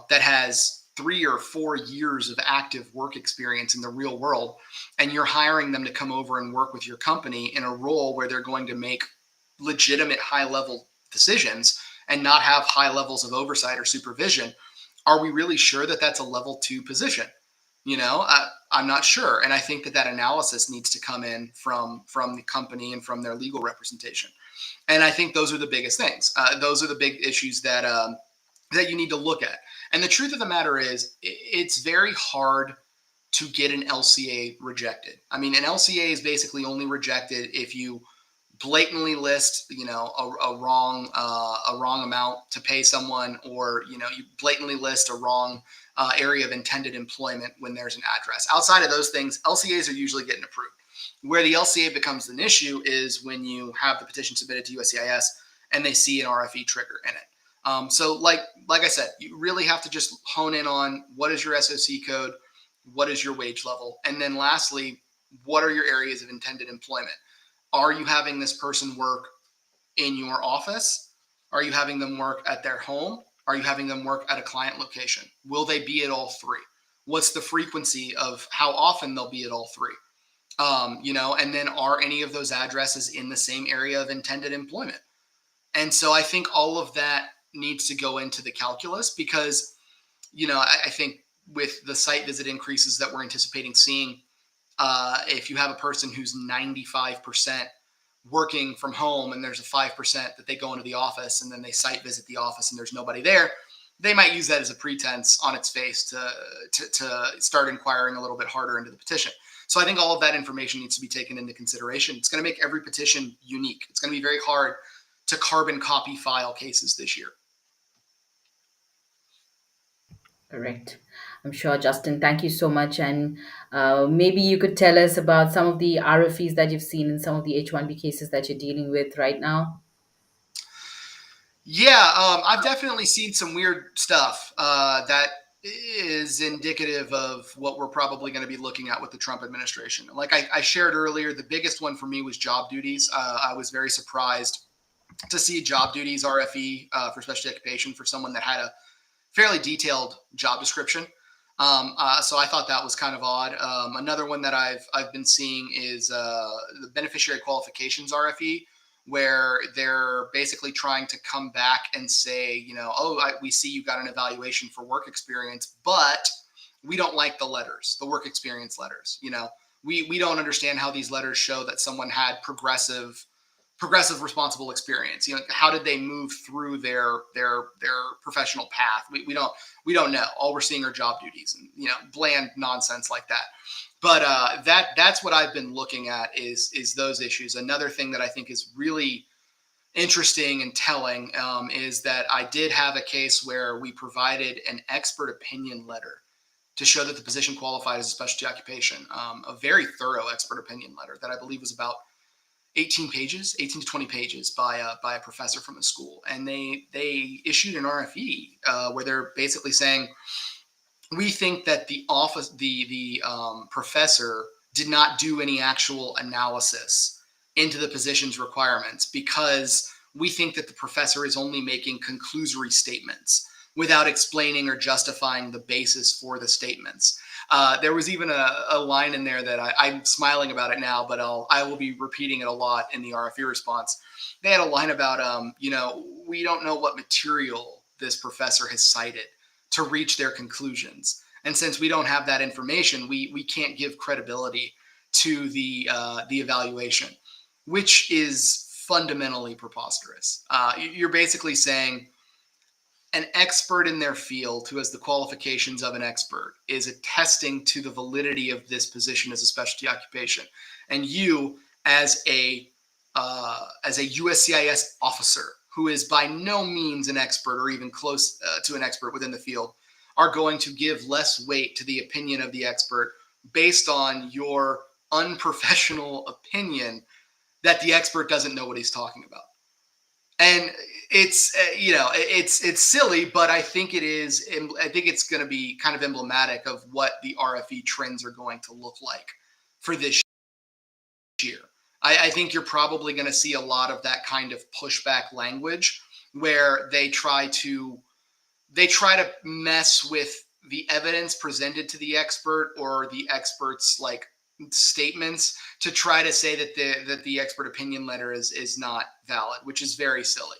that has 3 or 4 years of active work experience in the real world, and you're hiring them to come over and work with your company in a role where they're going to make legitimate high level decisions and not have high levels of oversight or supervision, are we really sure that that's a level 2 position? I'm not sure. And I think that analysis needs to come in from the company and from their legal representation. And I think those are the biggest things. Those are the big issues that you need to look at. And the truth of the matter is, it's very hard to get an LCA rejected. I mean, an LCA is basically only rejected if you blatantly list, a wrong amount to pay someone, or you blatantly list a wrong area of intended employment when there's an address. Outside of those things, LCAs are usually getting approved. Where the LCA becomes an issue is when you have the petition submitted to USCIS and they see an RFE trigger in it. So like I said, you really have to just hone in on what is your SOC code, what is your wage level, and then lastly, what are your areas of intended employment? Are you having this person work in your office? Are you having them work at their home? Are you having them work at a client location? Will they be at all three? What's the frequency of how often they'll be at all three? And then are any of those addresses in the same area of intended employment? And so I think all of that needs to go into the calculus, because, I think with the site visit increases that we're anticipating seeing, if you have a person who's 95% working from home and there's a 5% that they go into the office and then they site visit the office and there's nobody there, they might use that as a pretense on its face to start inquiring a little bit harder into the petition. So I think all of that information needs to be taken into consideration. It's going to make every petition unique. It's going to be very hard to carbon copy file cases this year. Correct. I'm sure, Justin. Thank you so much. And maybe you could tell us about some of the RFEs that you've seen in some of the H-1B cases that you're dealing with right now. Yeah, I've definitely seen some weird stuff that is indicative of what we're probably going to be looking at with the Trump administration. Like I shared earlier, the biggest one for me was job duties. I was very surprised to see job duties RFE for special occupation for someone that had a fairly detailed job description. So I thought that was kind of odd. Another one that I've been seeing is the beneficiary qualifications RFE, where they're basically trying to come back and say, we see you got an evaluation for work experience, but we don't like the letters, the work experience letters. We don't understand how these letters show that someone had progressive responsible experience. How did they move through their professional path? We don't know. All we're seeing are job duties and bland nonsense like that. But that's what I've been looking at is those issues. Another thing that I think is really interesting and telling is that I did have a case where we provided an expert opinion letter to show that the position qualified as a specialty occupation. A very thorough expert opinion letter that I believe was about 18 pages, 18 to 20 pages by a professor from the school. And they issued an RFE where they're basically saying, we think that the professor did not do any actual analysis into the position's requirements, because we think that the professor is only making conclusory statements without explaining or justifying the basis for the statements. There was even a line in there that I'm smiling about it now, but I will be repeating it a lot in the RFE response. They had a line about, we don't know what material this professor has cited to reach their conclusions. And since we don't have that information, we can't give credibility to the evaluation, which is fundamentally preposterous. You're basically saying an expert in their field who has the qualifications of an expert is attesting to the validity of this position as a specialty occupation, and you as a USCIS officer who is by no means an expert or even close to an expert within the field are going to give less weight to the opinion of the expert based on your unprofessional opinion that the expert doesn't know what he's talking about. And it's it's silly, but I think it's going to be kind of emblematic of what the RFE trends are going to look like for this year. I think you're probably going to see a lot of that kind of pushback language where they try to mess with the evidence presented to the expert or the expert's like statements to try to say that the expert opinion letter is not valid, which is very silly.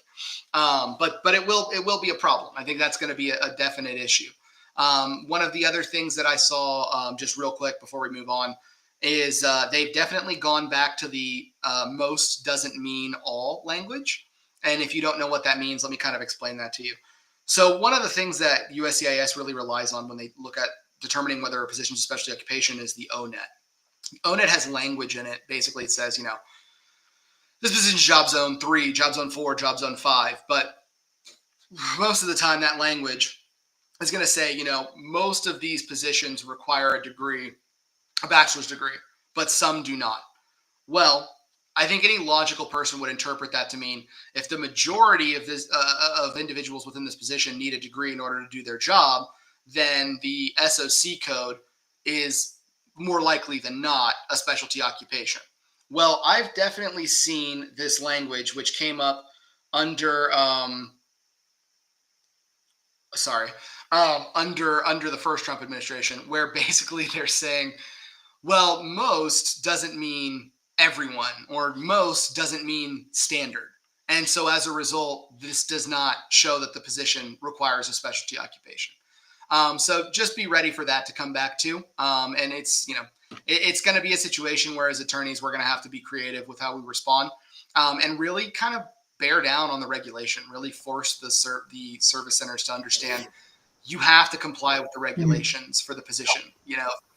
But it will be a problem. I think that's going to be a definite issue. One of the other things that I saw, just real quick before we move on, is they've definitely gone back to the most doesn't mean all language. And if you don't know what that means, let me kind of explain that to you. So one of the things that USCIS really relies on when they look at determining whether a position is a specialty occupation is the ONET. ONET has language in it. Basically, it says, this position is job zone 3, job zone 4, job zone 5. But most of the time, that language is going to say, most of these positions require a degree, a bachelor's degree, but some do not. Well, I think any logical person would interpret that to mean if the majority of of individuals within this position need a degree in order to do their job, then the SOC code is more likely than not a specialty occupation. Well, I've definitely seen this language, which came up under under the first Trump administration, where basically they're saying, well, most doesn't mean everyone, or most doesn't mean standard. And so as a result, this does not show that the position requires a specialty occupation. So just be ready for that to come back too. And it's going to be a situation where as attorneys, we're going to have to be creative with how we respond, and really kind of bear down on the regulation, really force the service centers to understand you have to comply with the regulations for the position.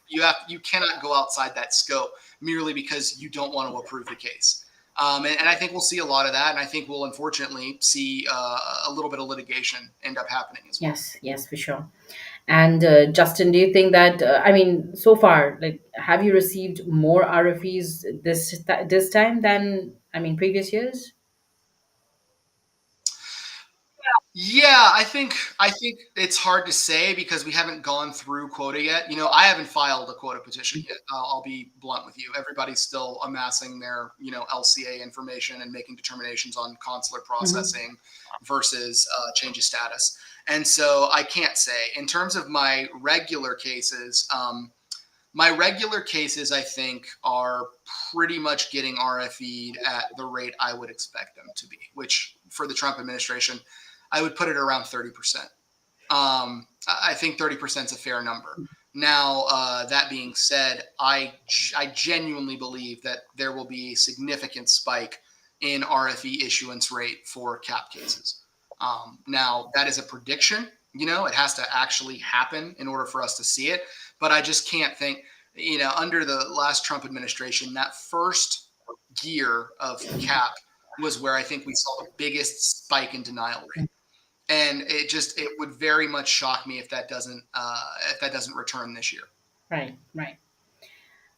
You cannot go outside that scope merely because you don't want to approve the case. And I think we'll see a lot of that. And I think we'll unfortunately see a little bit of litigation end up happening as well. Yes, for sure. And Justin, do you think that so far, like, have you received more RFEs this time than previous years? Yeah, I think it's hard to say because we haven't gone through quota yet. I haven't filed a quota petition yet. I'll be blunt with you. Everybody's still amassing their LCA information and making determinations on consular Mhm. processing versus change of status. And so I can't say in terms of my regular cases, I think, are pretty much getting RFE'd at the rate I would expect them to be, which for the Trump administration, I would put it around 30%. I think 30% is a fair number. Now, that being said, I genuinely believe that there will be a significant spike in RFE issuance rate for cap cases. Now, that is a prediction. It has to actually happen in order for us to see it. But I just can't think, under the last Trump administration, that first year of cap was where I think we saw the biggest spike in denial rate, and it would very much shock me if that doesn't return this year. Right, right.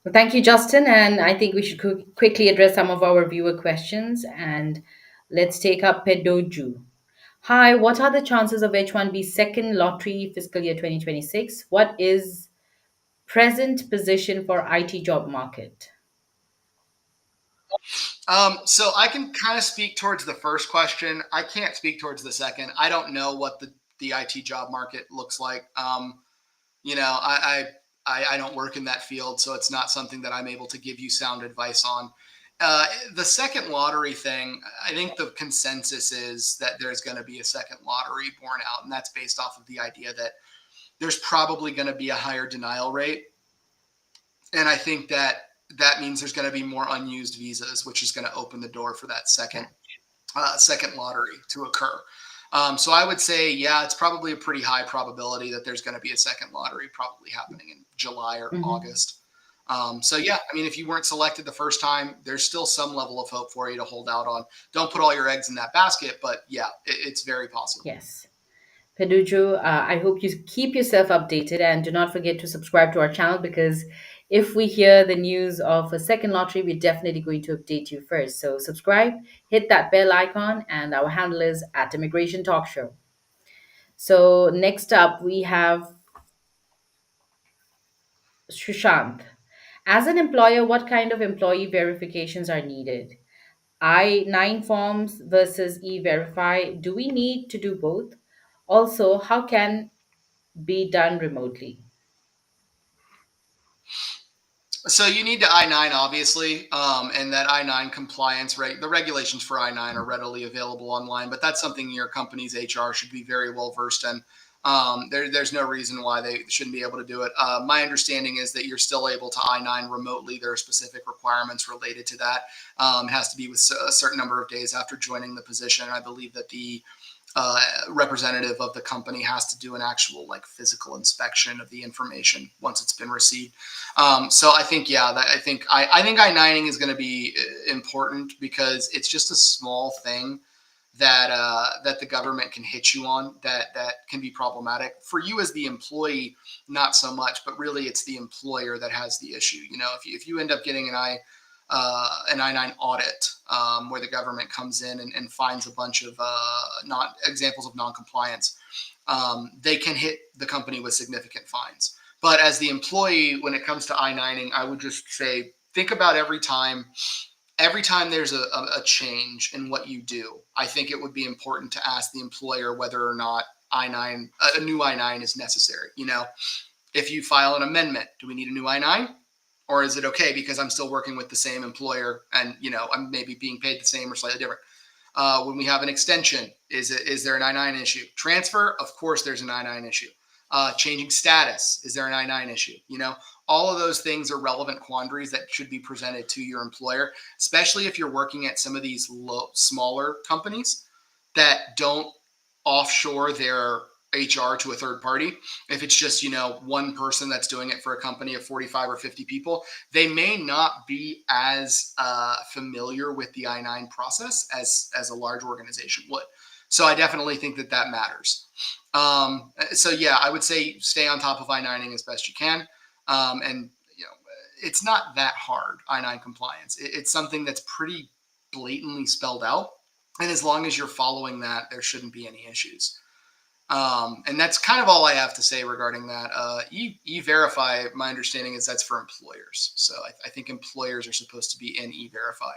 Well, thank you, Justin. And I think we should quickly address some of our viewer questions. And let's take up Pedoju. Hi, what are the chances of H-1B second lottery fiscal year 2026? What is present position for IT job market? So I can kind of speak towards the first question. I can't speak towards the second. I don't know what the IT job market looks like. I don't work in that field, so it's not something that I'm able to give you sound advice on. The second lottery thing, I think the consensus is that there's going to be a second lottery borne out, and that's based off of the idea that there's probably going to be a higher denial rate, and I think that means there's going to be more unused visas, which is going to open the door for that second lottery to occur. So I would say, yeah, it's probably a pretty high probability that there's going to be a second lottery probably happening in July or Mhm. August. So yeah, I mean, if you weren't selected the first time, there's still some level of hope for you to hold out on. Don't put all your eggs in that basket, but yeah, it's very possible. Yes. Peduju, I hope you keep yourself updated and do not forget to subscribe to our channel because if we hear the news of a second lottery, we're definitely going to update you first. So subscribe, hit that bell icon, and our handle is at Immigration Talk Show. So next up, we have Shushant. As an employer, what kind of employee verifications are needed? I-9 forms versus e-verify. Do we need to do both? Also, how can be done remotely? So you need to I-9, obviously, and that I-9 compliance rate. The regulations for I-9 are readily available online, but that's something your company's HR should be very well versed in. There's no reason why they shouldn't be able to do it. My understanding is that you're still able to I-9 remotely. There are specific requirements related to that. It has to be with a certain number of days after joining the position. I believe that the representative of the company has to do an actual like physical inspection of the information once it's been received. So I think yeah, I think I-9ing is going to be important because it's just a small thing that the government can hit you on that can be problematic for you as the employee, not so much, but really it's the employer that has the issue. If you end up getting an I-9 audit where the government comes in and finds a bunch of not examples of non-compliance, they can hit the company with significant fines. But as the employee, when it comes to I-9ing, I would just say think about every time there's a change in what you do. I think it would be important to ask the employer whether or not I-9 a new I-9 is necessary. If you file an amendment, do we need a new I-9? Or is it okay because I'm still working with the same employer and I'm maybe being paid the same or slightly different? When we have an extension, is there an I-9 issue? Transfer, of course, there's an I-9 issue. Changing status, is there an I-9 issue? All of those things are relevant quandaries that should be presented to your employer, especially if you're working at some of these smaller companies that don't offshore their HR to a third party. If it's just, one person that's doing it for a company of 45 or 50 people, they may not be as familiar with the I-9 process as a large organization would. So I definitely think that matters. So yeah, I would say stay on top of I-9ing as best you can. And it's not that hard, I-9 compliance. It's something that's pretty blatantly spelled out. And as long as you're following that, there shouldn't be any issues. And that's kind of all I have to say regarding that. E-Verify, my understanding is that's for employers. So I think employers are supposed to be in E-Verify.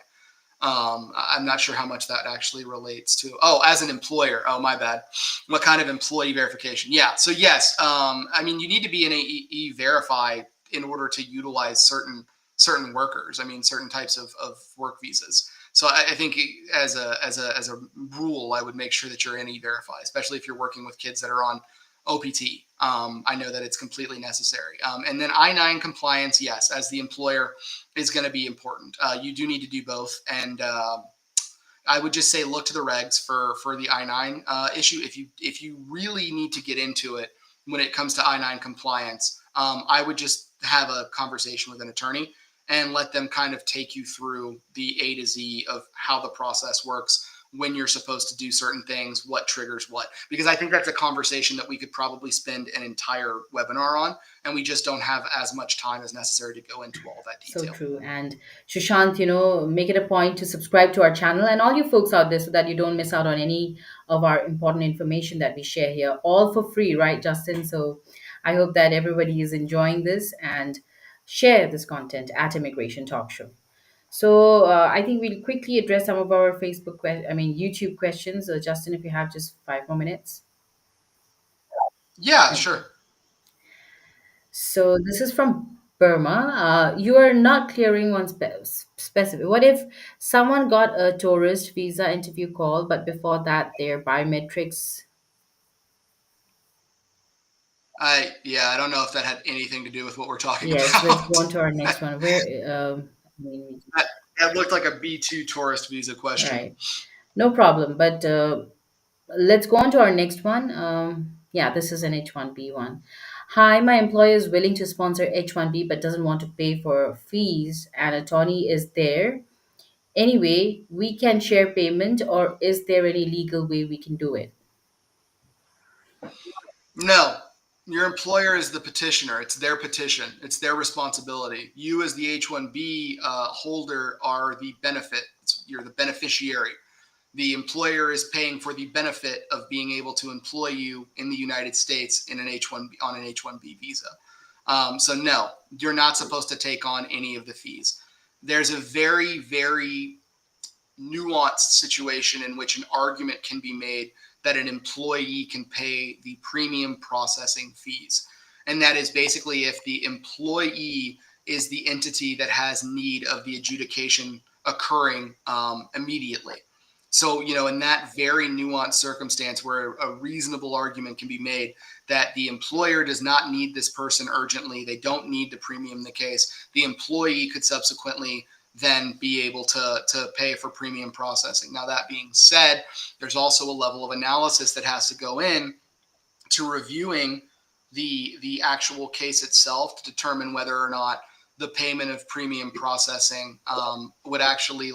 I'm not sure how much that actually relates to. Oh, as an employer. Oh, my bad. What kind of employee verification? Yeah. So yes, I mean, you need to be in a E-Verify in order to utilize certain workers. I mean, certain types of work visas. So I think as a rule, I would make sure that you're in E-Verify, especially if you're working with kids that are on OPT. I know that it's completely necessary. And then I-9 compliance, yes, as the employer, is going to be important. You do need to do both, and I would just say look to the regs for the I-9 issue. If you really need to get into it when it comes to I-9 compliance, I would just have a conversation with an attorney and let them kind of take you through the A to Z of how the process works, when you're supposed to do certain things, what triggers what. Because I think that's a conversation that we could probably spend an entire webinar on, and we just don't have as much time as necessary to go into all that So detail. true. And Sushant, make it a point to subscribe to our channel and all you folks out there so that you don't miss out on any of our important information that we share here, all for free, right, Justin? So I hope that everybody is enjoying this and share this content at Immigration Talk Show. So I think we'll quickly address some of our YouTube questions. Justin, if you have just 5 more minutes. Yeah, Okay. sure. So this is from Burma. You are not clearing one specific. What if someone got a tourist visa interview call, but before that their biometrics? I don't know if that had anything to do with what we're talking Yes, let's go about. on to our next one. Where, that, that looked like a B2 tourist visa question. right, no problem. But let's go on to our next one. Yeah, this is an H-1B one. Hi, my employer is willing to sponsor H-1B but doesn't want to pay for fees. An attorney is there. Anyway, we can share payment, or is there any legal way we can do it? No, your employer is the petitioner. It's their petition. It's their responsibility. You, as the H-1B holder, are the benefit. You're the beneficiary. The employer is paying for the benefit of being able to employ you in the United States in an H-1B on an H-1B visa. So no, you're not supposed to take on any of the fees. There's a very, very nuanced situation in which an argument can be made that an employee can pay the premium processing fees. And that is basically if the employee is the entity that has need of the adjudication occurring immediately. So, in that very nuanced circumstance where a reasonable argument can be made that the employer does not need this person urgently, they don't need to premium the case, the employee could subsequently then be able to pay for premium processing. Now, that being said, there's also a level of analysis that has to go in to reviewing the actual case itself to determine whether or not the payment of premium processing would actually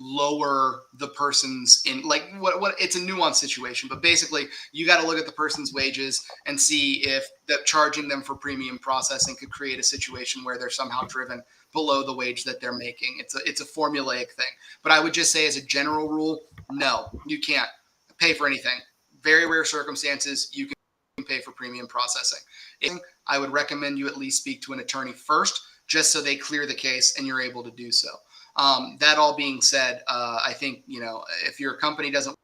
lower the person's in what it's a nuanced situation, but basically you got to look at the person's wages and see if that charging them for premium processing could create a situation where they're somehow driven below the wage that they're making. It's a formulaic thing, but I would just say as a general rule, no, you can't pay for anything. Very rare circumstances you can pay for premium processing. I would recommend you at least speak to an attorney first, just so they clear the case and you're able to do so. That all being said, I think, if your company doesn't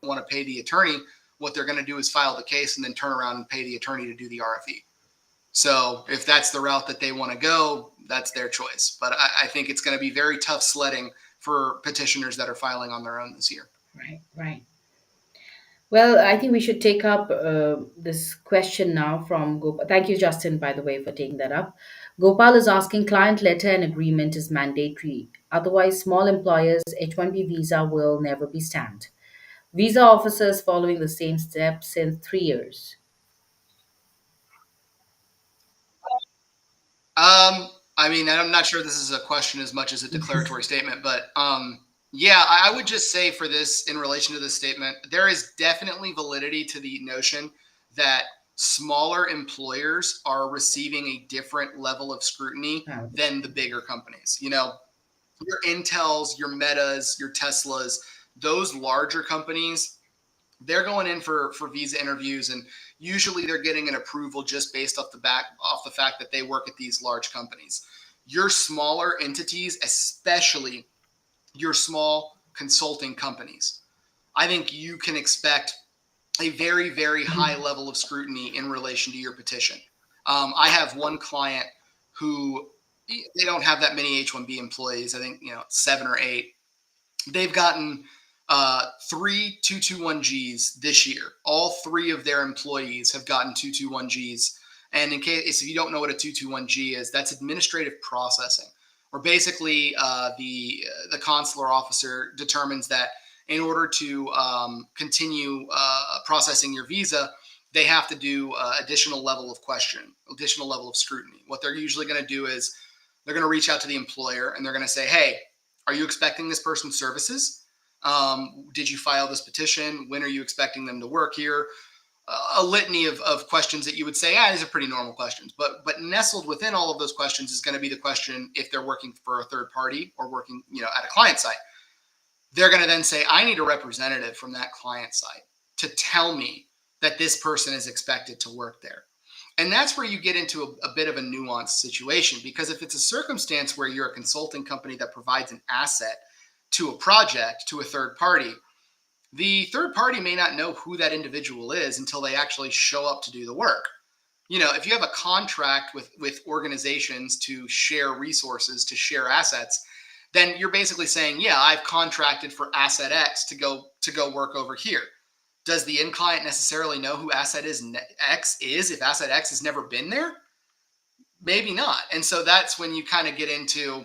want to pay the attorney, what they're going to do is file the case and then turn around and pay the attorney to do the RFE. So if that's the route that they want to go, that's their choice. But I think it's going to be very tough sledding for petitioners that are filing on their own this year. Right, right. Well, I think we should take up this question now from Gopal. Thank you, Justin, by the way, for taking that up. Gopal is asking client letter and agreement is mandatory. Otherwise, small employers' H-1B visa will never be stamped. Visa officers following the same steps since 3 years. I mean, I'm not sure this is a question as much as a declaratory statement, but yeah, I would just say for this, in relation to this statement, there is definitely validity to the notion that smaller employers are receiving a different level of scrutiny Ouch. than the bigger companies. your Intels, your Metas, your Teslas, those larger companies, they're going in for visa interviews, and usually they're getting an approval just based off the fact that they work at these large companies. Your smaller entities, especially your small consulting companies, I think you can expect a very, very high level of scrutiny in relation to your petition. I have one client who, they don't have that many H-1B employees. I think 7 or 8. They've gotten 3 221Gs this year. All 3 of their employees have gotten 221Gs. And in case if you don't know what a 221G is, that's administrative processing, where basically the consular officer determines that in order to continue processing your visa, they have to do additional level of additional level of scrutiny. What they're usually going to do is they're going to reach out to the employer and they're going to say, hey, are you expecting this person's services? Did you file this petition? When are you expecting them to work here? A litany of questions that you would say, these are pretty normal questions. But nestled within all of those questions is going to be the question if they're working for a third party or working at a client site. They're going to then say, I need a representative from that client site to tell me that this person is expected to work there. And that's where you get into a bit of a nuanced situation, because if it's a circumstance where you're a consulting company that provides an asset to a project, to a third party, the third party may not know who that individual is until they actually show up to do the work. If you have a contract with organizations to share resources, to share assets, then you're basically saying, yeah, I've contracted for asset X to go work over here. Does the end client necessarily know who asset X is if asset X has never been there? Maybe not. And so that's when you kind of get into,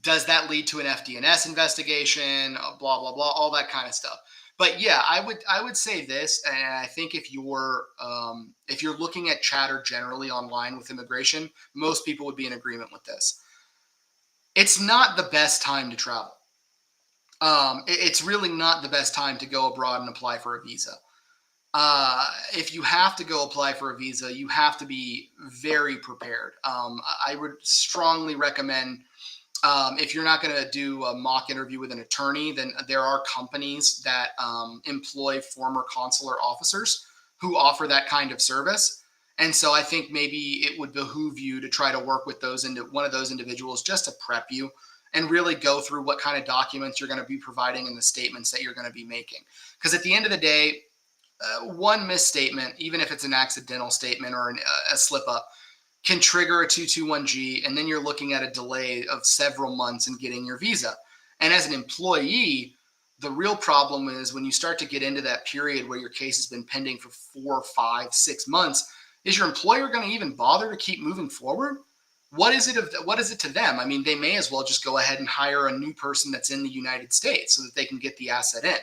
does that lead to an FDNS investigation, blah, blah, blah, all that kind of stuff. But yeah, I would say this, and I think if you're looking at chatter generally online with immigration, most people would be in agreement with this. It's not the best time to travel. It's really not the best time to go abroad and apply for a visa. If you have to go apply for a visa, you have to be very prepared. I would strongly recommend, if you're not going to do a mock interview with an attorney, then there are companies that employ former consular officers who offer that kind of service. And so I think maybe it would behoove you to try to work with one of those individuals just to prep you and really go through what kind of documents you're going to be providing and the statements that you're going to be making. Because at the end of the day, one misstatement, even if it's an accidental statement or a slip up, can trigger a 221G, and then you're looking at a delay of several months in getting your visa. And as an employee, the real problem is when you start to get into that period where your case has been pending for 4, 5, 6 months, is your employer going to even bother to keep moving forward? What is it to them? I mean, they may as well just go ahead and hire a new person that's in the United States so that they can get the asset in.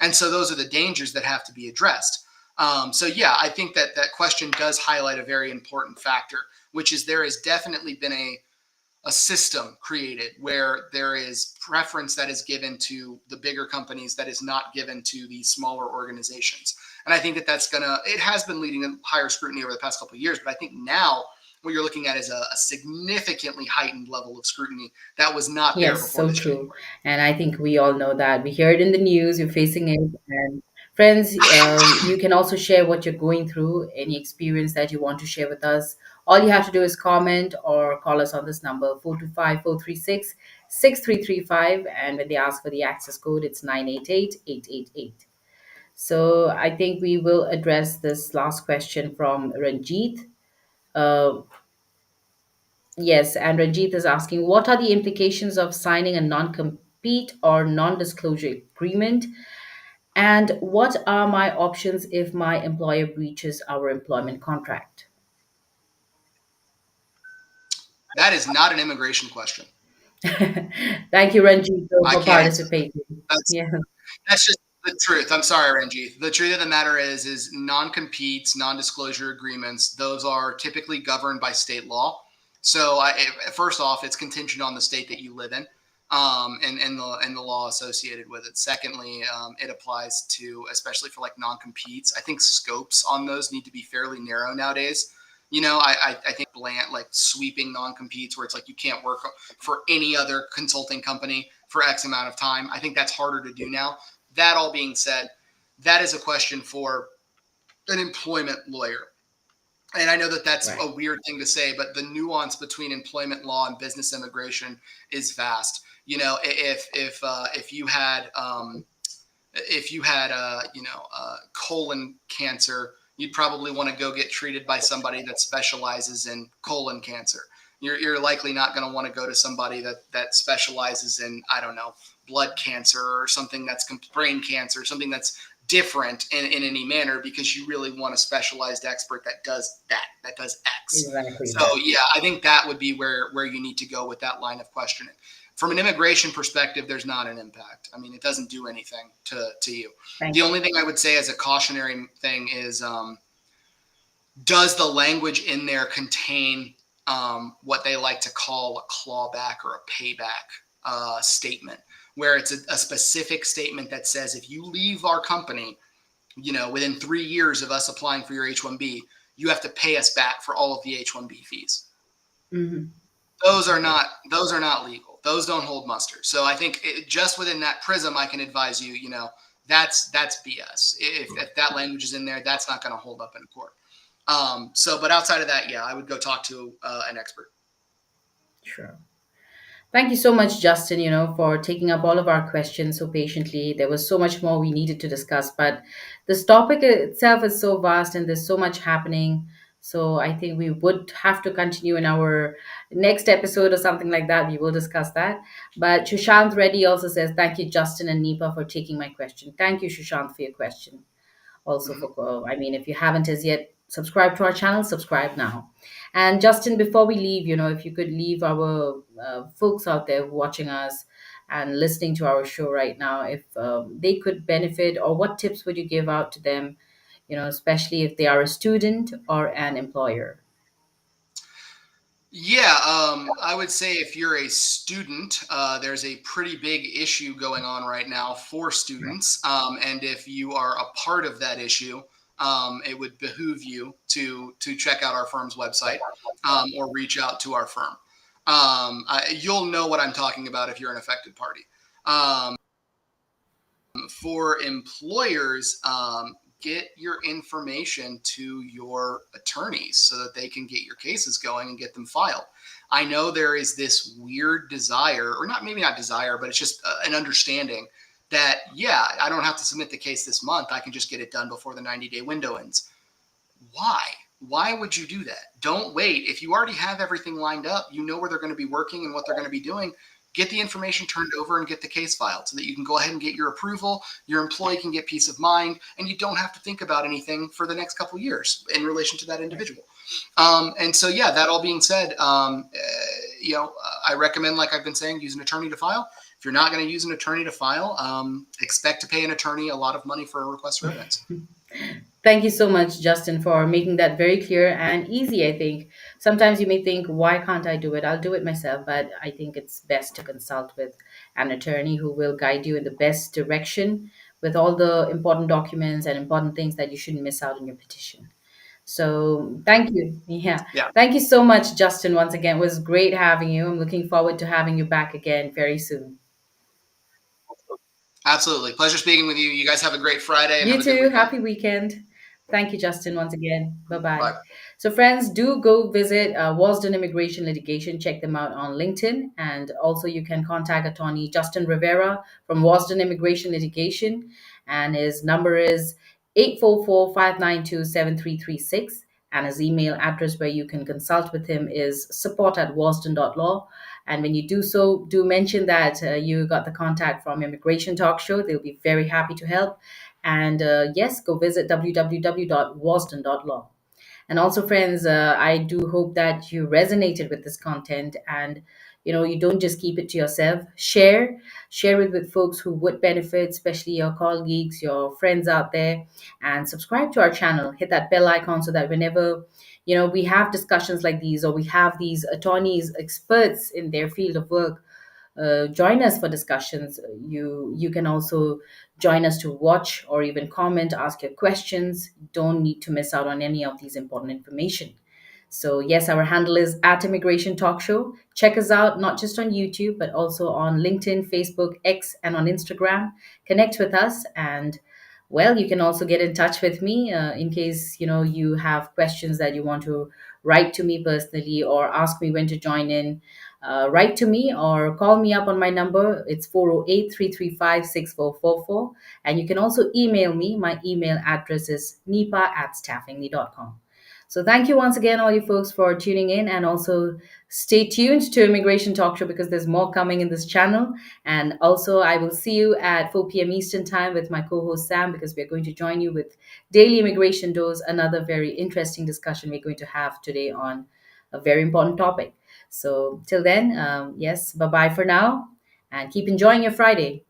And so those are the dangers that have to be addressed. So yeah, I think that question does highlight a very important factor, which is there has definitely been a system created where there is preference that is given to the bigger companies that is not given to the smaller organizations. And I think it has been leading to higher scrutiny over the past couple of years, but I think now what you're looking at is a significantly heightened level of scrutiny that was not there Yes, before so this change. true. And I think we all know that. We hear it in the news, you're facing it. And friends, you can also share what you're going through, any experience that you want to share with us. All you have to do is comment or call us on this number, 425-436-6335. And when they ask for the access code, it's 988-888. So I think we will address this last question from Ranjit. Uh, Yes, and Ranjit is asking, what are the implications of signing a non-compete or non-disclosure agreement? And what are my options if my employer breaches our employment contract? That is not an immigration question. Thank you, Ranjit, I for can't answer that. participating. That's Yeah. That's just the truth. I'm sorry, Ranjit. The truth of the matter is non-competes, non-disclosure agreements. Those are typically governed by state law. So, first off, it's contingent on the state that you live in, and the law associated with it. Secondly, it applies to, especially for like non-competes. I think scopes on those need to be fairly narrow nowadays. I think bland, like sweeping non-competes where it's like you can't work for any other consulting company for X amount of time. I think that's harder to do now. That all being said, that is a question for an employment lawyer. And I know that that's Right. a weird thing to say, but the nuance between employment law and business immigration is vast. If you had colon cancer, you'd probably want to go get treated by somebody that specializes in colon cancer. You're likely not going to want to go to somebody that specializes in, I don't know, blood cancer or something that's brain cancer, something that's different in any manner, because you really want a specialized expert that does X. Exactly So that. yeah, I think that would be where you need to go with that line of questioning. From an immigration perspective, there's not an impact. I mean, it doesn't do anything to you. Thank The only thing I would say as a cautionary thing is, does the language in there contain what they like to call a clawback or a payback statement, where it's a specific statement that says if you leave our company, within 3 years of us applying for your H-1B, you have to pay us back for all of the H-1B fees. hmm Those are not legal. Those don't hold muster. So I think just within that prism, I can advise you, that's BS. If that language is in there, that's not going to hold up in court. But outside of that, yeah, I would go talk to an expert. Sure. Thank you so much, Justin, for taking up all of our questions so patiently. There was so much more we needed to discuss, but this topic itself is so vast and there's so much happening. So I think we would have to continue in our next episode or something like that. We will discuss that. But Sushant Reddy also says, thank you, Justin and Nipa, for taking my question. Thank you, Sushant, for your question. Also Mm-hmm. for I mean, if you haven't as yet subscribed to our channel, subscribe now. And Justin, before we leave, if you could leave our folks out there watching us and listening to our show right now, if they could benefit, or what tips would you give out to them, especially if they are a student or an employer? Yeah, I would say if you're a student, there's a pretty big issue going on right now for Right. students. And if you are a part of that issue, it would behoove you to check out our firm's website, or reach out to our firm. You'll know what I'm talking about if you're an affected party. Um, for employers, get your information to your attorneys so that they can get your cases going and get them filed. I know there is this weird desire, or not, maybe not desire, but it's just an understanding that, yeah, I don't have to submit the case this month. I can just get it done before the 90-day window ends. Why? Why would you do that? Don't wait. If you already have everything lined up, you know where they're going to be working and what they're going to be doing. Get the information turned over and get the case filed so that you can go ahead and get your approval. Your employee can get peace of mind, and you don't have to think about anything for the next couple of years in relation to that individual. And so, yeah, that all being said, I recommend, like I've been saying, use an attorney to file. If you're not going to use an attorney to file, expect to pay an attorney a lot of money for a request for evidence. Thank you so much, Justin, for making that very clear and easy. I think sometimes you may think, why can't I do it? I'll do it myself. But I think it's best to consult with an attorney who will guide you in the best direction with all the important documents and important things that you shouldn't miss out on your petition. So thank you. Yeah. Yeah. Thank you so much, Justin, once again. It was great having you. I'm looking forward to having you back again very soon. Absolutely. Pleasure speaking with you. You guys have a great Friday and have You a good too. weekend. Happy weekend. Thank you, Justin, once again. Bye bye. Bye. So, friends, do go visit Wasden Immigration Litigation. Check them out on LinkedIn. And also, you can contact attorney Justin Rivera from Wasden Immigration Litigation. And his number is 844-592-7336. And his email address where you can consult with him is support@wasden.law. And when you do so, do mention that you got the contact from Immigration Talk Show. They'll be very happy to help. And yes, go visit www.wasden.law. And also, friends, I do hope that you resonated with this content, and you don't just keep it to yourself. Share it with folks who would benefit, especially your colleagues, your friends out there. And subscribe to our channel. Hit that bell icon so that whenever we have discussions like these, or we have these attorneys, experts in their field of work, join us for discussions. You can also join us to watch or even comment, ask your questions. Don't need to miss out on any of these important information. So, yes, our handle is at Immigration Talk Show. Check us out not just on YouTube, but also on LinkedIn, Facebook, X, and on Instagram. Connect with us. And, well, you can also get in touch with me in case, you have questions that you want to write to me personally or ask me when to join in. Write to me or call me up on my number. It's 408-335-6444. And you can also email me. My email address is nipa@staffingly.com. So thank you once again, all you folks, for tuning in, and also stay tuned to Immigration Talk Show because there's more coming in this channel. And also, I will see you at 4 p.m. Eastern Time with my co-host Sam because we're going to join you with Daily Immigration Dose, another very interesting discussion we're going to have today on a very important topic. So till then, yes, bye bye for now, and keep enjoying your Friday.